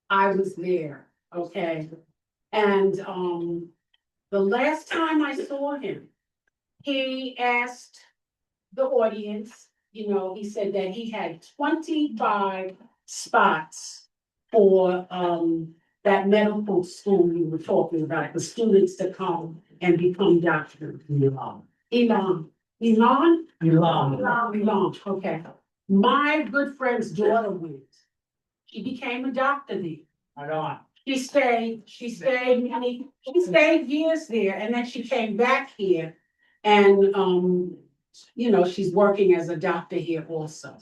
I was there, okay? And the last time I saw him, he asked the audience, you know, he said that he had 25 spots for that medical school you were talking about, the students to come and become doctors. Elon, okay. My good friend's daughter went. She became a doctor there. I know. She stayed years there, and then she came back here. And you know, she's working as a doctor here also.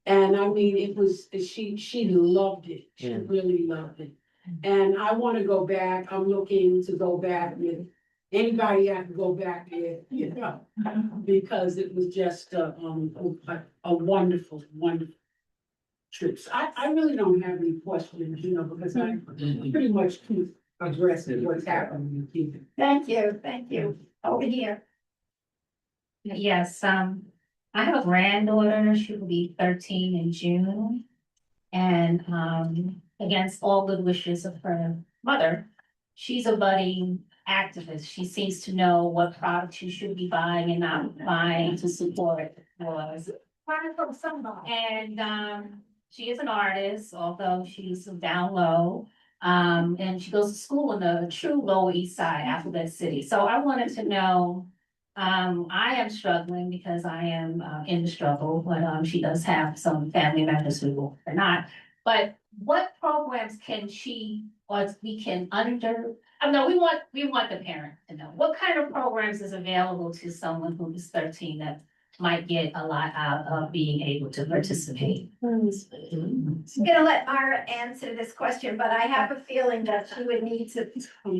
And I mean, it was, she loved it. She really loved it. And I want to go back. I'm looking to go back with anybody I can go back with, you know, because it was just a wonderful, wonderful trip. So I really don't have any questions, you know, because I pretty much keep addressing what's happening in Cuba. Thank you. Over here. Yes, I have a granddaughter, she will be 13 in June. And against all good wishes of her mother, she's a budding activist. She seems to know what products you should be buying and not buying to support was. And she is an artist, although she's down low. And she goes to school in the true Lower East Side, Alphabet City. So I wanted to know, I am struggling because I am in the struggle, but she does have some family members who are not. But what programs can she, or we can no, we want the parent to know. What kind of programs is available to someone who is 13 that might get a lot out of being able to participate? I'm gonna let Mara answer this question, but I have a feeling that she would need to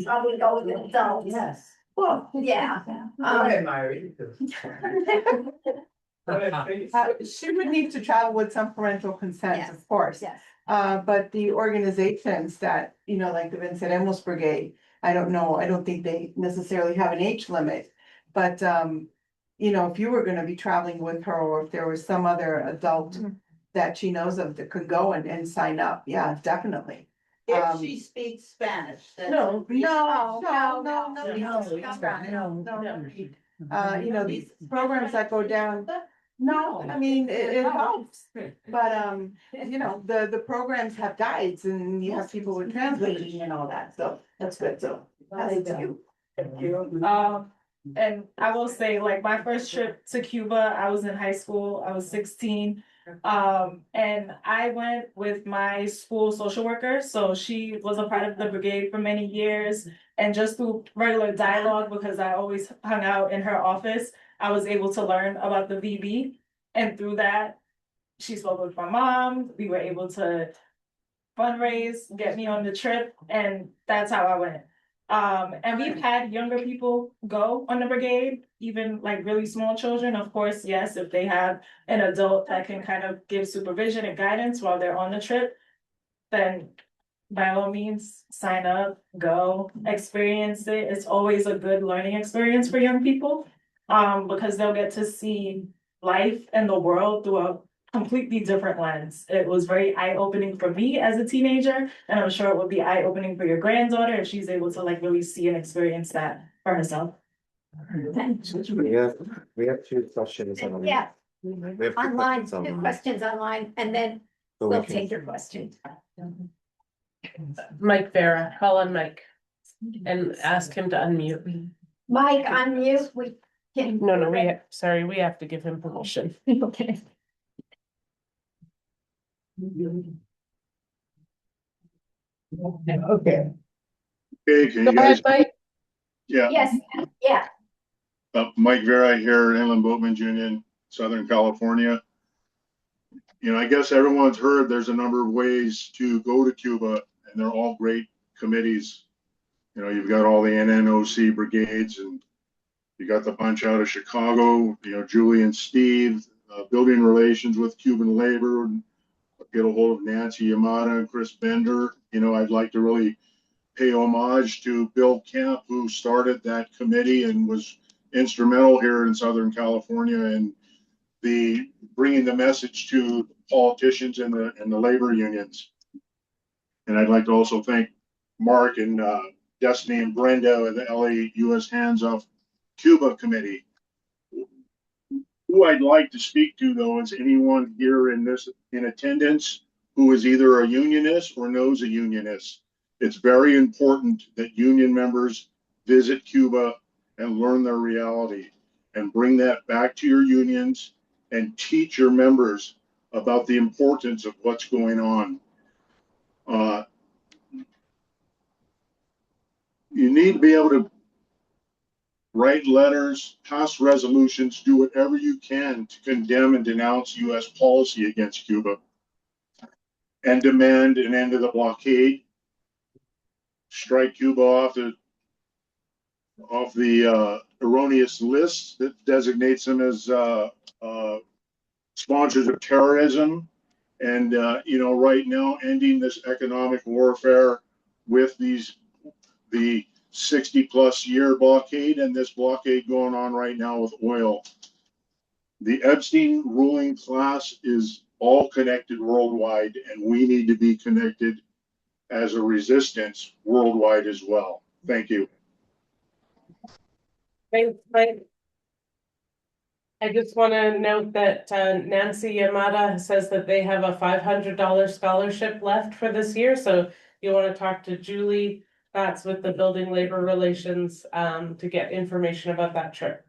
probably go with adults. Yes. Well, yeah. She would need to travel with some parental consent, Yes. of course. Yes. But the organizations that, you know, like the Venceremos Brigade, I don't think they necessarily have an age limit. But, you know, if you were gonna be traveling with her, or if there was some other adult that she knows of that could go and sign up, yeah, definitely. If she speaks Spanish. No. No. You know, these programs that go down, no, I mean, it helps. But, you know, the programs have guides and you have people with translating and all that, so that's good, so. That's you. Thank you. And I will say, like, my first trip to Cuba, I was in high school, I was 16. And I went with my school social worker, so she was a part of the brigade for many years. And just through regular dialogue, because I always hung out in her office, I was able to learn about the VB. And through that, she spoke with my mom, we were able to fundraise, get me on the trip, and that's how I went. And we've had younger people go on the brigade, even like really small children. Of course, yes, if they have an adult that can kind of give supervision and guidance while they're on the trip, then by all means, sign up, go, experience it. It's always a good learning experience for young people, because they'll get to see life and the world through a completely different lens. It was very eye-opening for me as a teenager, and I'm sure it would be eye-opening for your granddaughter if she's able to like really see and experience that for herself. We have two questions. Yeah, We have two online, questions two questions online, and then So we we'll can- take your question. Mike Vera, call on Mike and ask him to unmute. Mike, unmute, we can. No, we have to give him permission. Okay. Okay. Hey, can Go you guys, ahead, Mike. yeah, Yes, yeah. Mike Vera here, Inland Boatmen's Union, Southern California. You know, I guess everyone's heard there's a number of ways to go to Cuba, and they're all great committees. You know, you've got all the NNOC brigades, and you got the bunch out of Chicago, you know, Julie and Steve, building relations with Cuban labor, and get a hold of Nancy Yamada and Chris Bender. You know, I'd like to really pay homage to Bill Camp, who started that committee and was instrumental here in Southern California and the bringing the message to politicians and the labor unions. And I'd like to also thank Mark and Destiny and Brenda and the LA U.S. Hands Off Cuba Committee. Who I'd like to speak to, though, is anyone here in attendance who is either a unionist or knows a unionist. It's very important that union members visit Cuba and learn their reality and bring that back to your unions and teach your members about the importance of what's going on. You need to be able to write letters, pass resolutions, do whatever you can to condemn and denounce U.S. policy against Cuba and demand an end to the blockade, strike Cuba off the erroneous list that designates them as sponsors of terrorism, and you know, right now ending this economic warfare with the 60+ year blockade and this blockade going on right now with oil. The Epstein ruling class is all connected worldwide, and we need to be connected as a resistance worldwide as well. Thank you. Thanks, Mike. I just want to note that Nancy Yamada says that they have a $500 scholarship left for this year. So you want to talk to Julie, that's with the Building Labor Relations, to get information about that trip.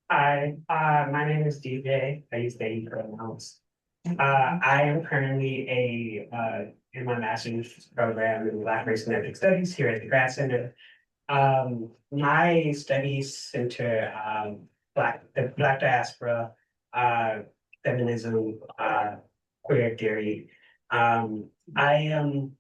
Hi, my name is DJ. I use they pronouns. I am currently in my master's program in Black Race and Ethnic Studies here at the Grad Center. My studies center the Black diaspora, feminism, queer theory. I am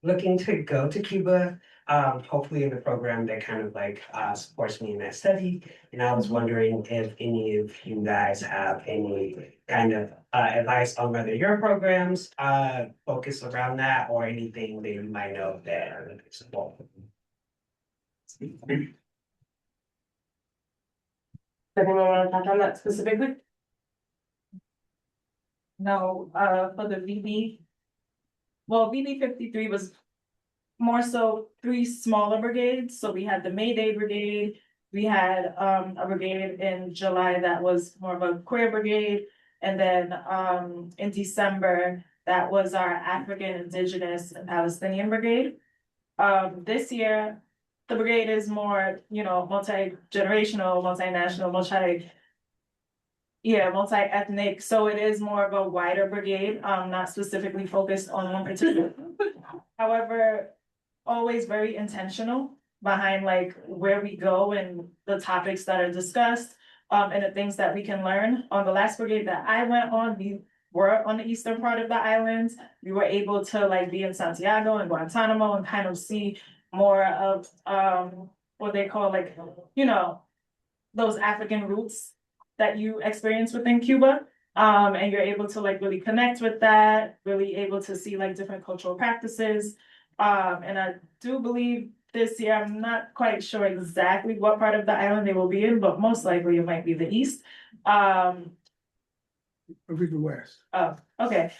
looking to go to Cuba, hopefully in a program that kind of like supports me in that study. And I was wondering if any of you guys have any kind of advice on whether your programs focus around that or anything that you might know that are going to support. Anyone want to talk on that specifically? No, for the VB. Well, VB 53 was more so 3 smaller brigades. So we had the May Day Brigade. We had a brigade in July that was more of a queer brigade. And then in December, that was our African, Indigenous, and Palestinian brigade. This year, the brigade is more, you know, multi-generational, multinational, multi-ethnic. So it is more of a wider brigade, not specifically focused on one particular group. However, always very intentional behind like where we go and the topics that are discussed, and the things that we can learn. On the last brigade that I went on, we were on the eastern part of the island. We were able to like be in Santiago and Guantanamo and kind of see more of what they call like, you know, those African roots that you experience within Cuba. And you're able to like really connect with that, really able to see like different cultural practices. And I do believe this year, I'm not quite sure exactly what part of the island they will be in, but most likely it might be the east. It'll be the west. Oh, okay.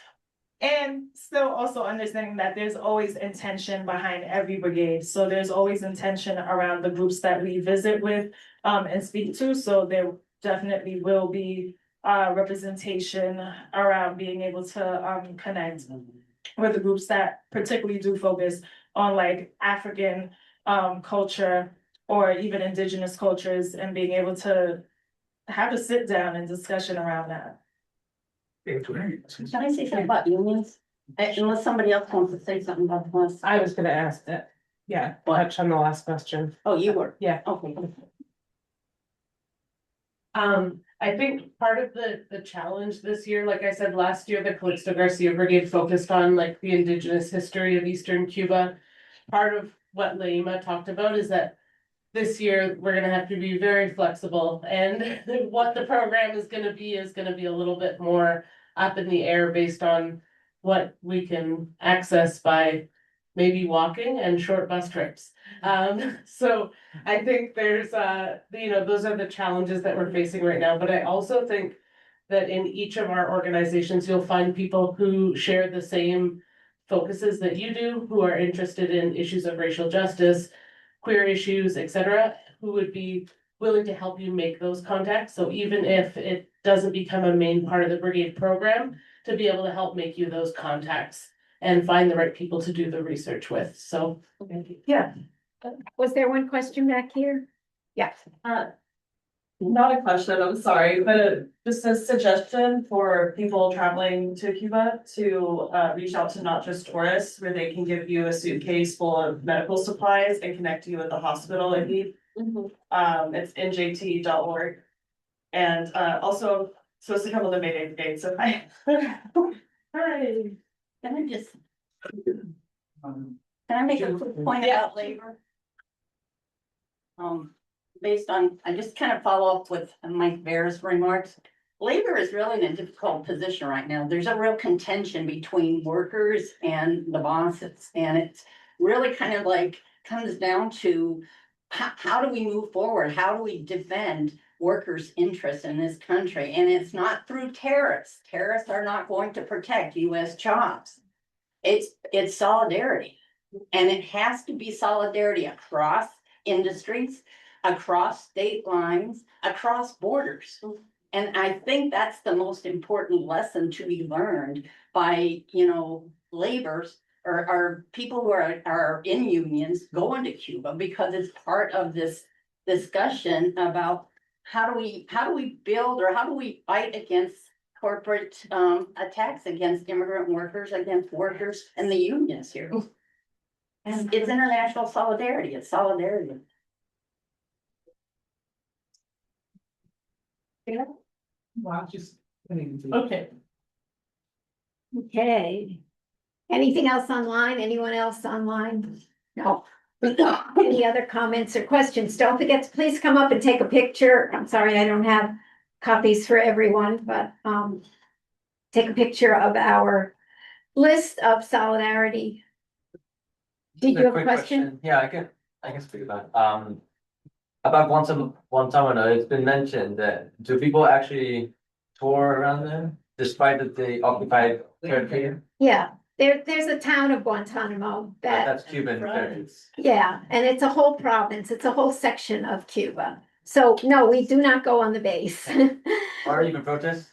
And still also understanding that there's always intention behind every brigade. So there's always intention around the groups that we visit with and speak to. So there definitely will be representation around being able to connect with the groups that particularly do focus on like African culture or even indigenous cultures, and being able to have a sit down and discussion around that. Can I say something about unions? Unless somebody else wants to say something about this. I was gonna ask that, yeah, touch on the last question. Oh, you were? Yeah. Okay. I think part of the challenge this year, like I said, last year, the Calixto Garcia Brigade focused on like the indigenous history of Eastern Cuba. Part of what Leima talked about is that this year, we're gonna have to be very flexible, and what the program is gonna be a little bit more up in the air based on what we can access by maybe walking and short bus trips. So I think there's those are the challenges that we're facing right now, but I also think that in each of our organizations, you'll find people who share the same focuses that you do, who are interested in issues of racial justice, queer issues, etc., who would be willing to help you make those contacts. So even if it doesn't become a main part of the brigade program, to be able to help make you those contacts and find the right people to do the research with. So, Yeah. Was there one question back here? Yes. Not a question, I'm sorry, but just a suggestion for people traveling to Cuba to reach out to Not Just Tourists, where they can give you a suitcase full of medical supplies and connect you with the hospital if need. It's njt.org. And also supposed to come with a Mayday Brigade, so hi. Hi. Can I make a quick point about labor? Based on, I just kind of follow up with Mike Bear's remarks. Labor is really in a difficult position right now. There's a real contention between workers and the bosses. And it's really kind of like comes down to how do we move forward? How do we defend workers' interests in this country? And it's not through tariffs. Tariffs are not going to protect US jobs. It's solidarity. And it has to be solidarity across industries, across state lines, across borders. And I think that's the most important lesson to be learned by, laborers or people who are in unions going to Cuba, because it's part of this discussion about how do we build, or how do we fight against corporate attacks against immigrant workers, against workers and the unions here. And it's international solidarity. It's solidarity. Yeah. Well, just. okay. Okay. Anything else online? Anyone else online? No. Any other comments or questions? Don't forget to please come up and take a picture. I'm sorry, I don't have copies for everyone, but take a picture of our list of solidarity. Did you have a question? Yeah, I can speak about about Guantanamo. It's been mentioned that do people actually tour around there despite that they occupied territory? Yeah, there's a town of Guantanamo That's Cuban territory. yeah, and it's a whole province. It's a whole section of Cuba. So no, we do not go on the base. Or even protests?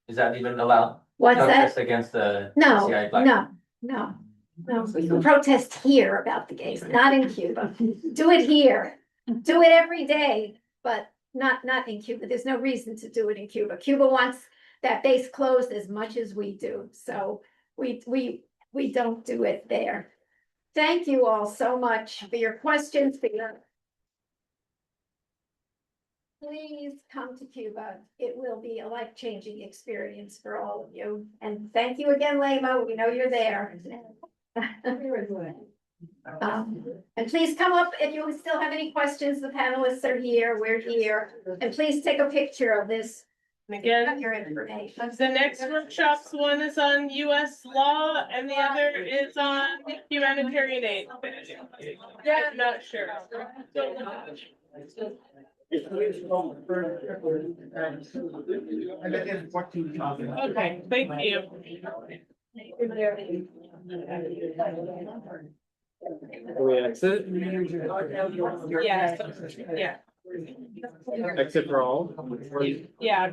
Is that even allowed? What's that? Protest against the No, CIA flag? no. We can protest here about the gays, not in Cuba. Do it here. Do it every day, but not in Cuba. There's no reason to do it in Cuba. Cuba wants that base closed as much as we do. So we don't do it there. Thank you all so much for your questions, Please come to Cuba. It will be a life-changing experience for all of you. And thank you again, Leima. We know you're there. And please come up if you still have any questions. The panelists are here. We're here. And please take a picture of this. And again, Your information. the next workshops, one is on US law and the other is on humanitarian aid. Yeah, I'm not sure. Okay, thank you. We exit? Yeah, yeah. Exit for all? Yeah.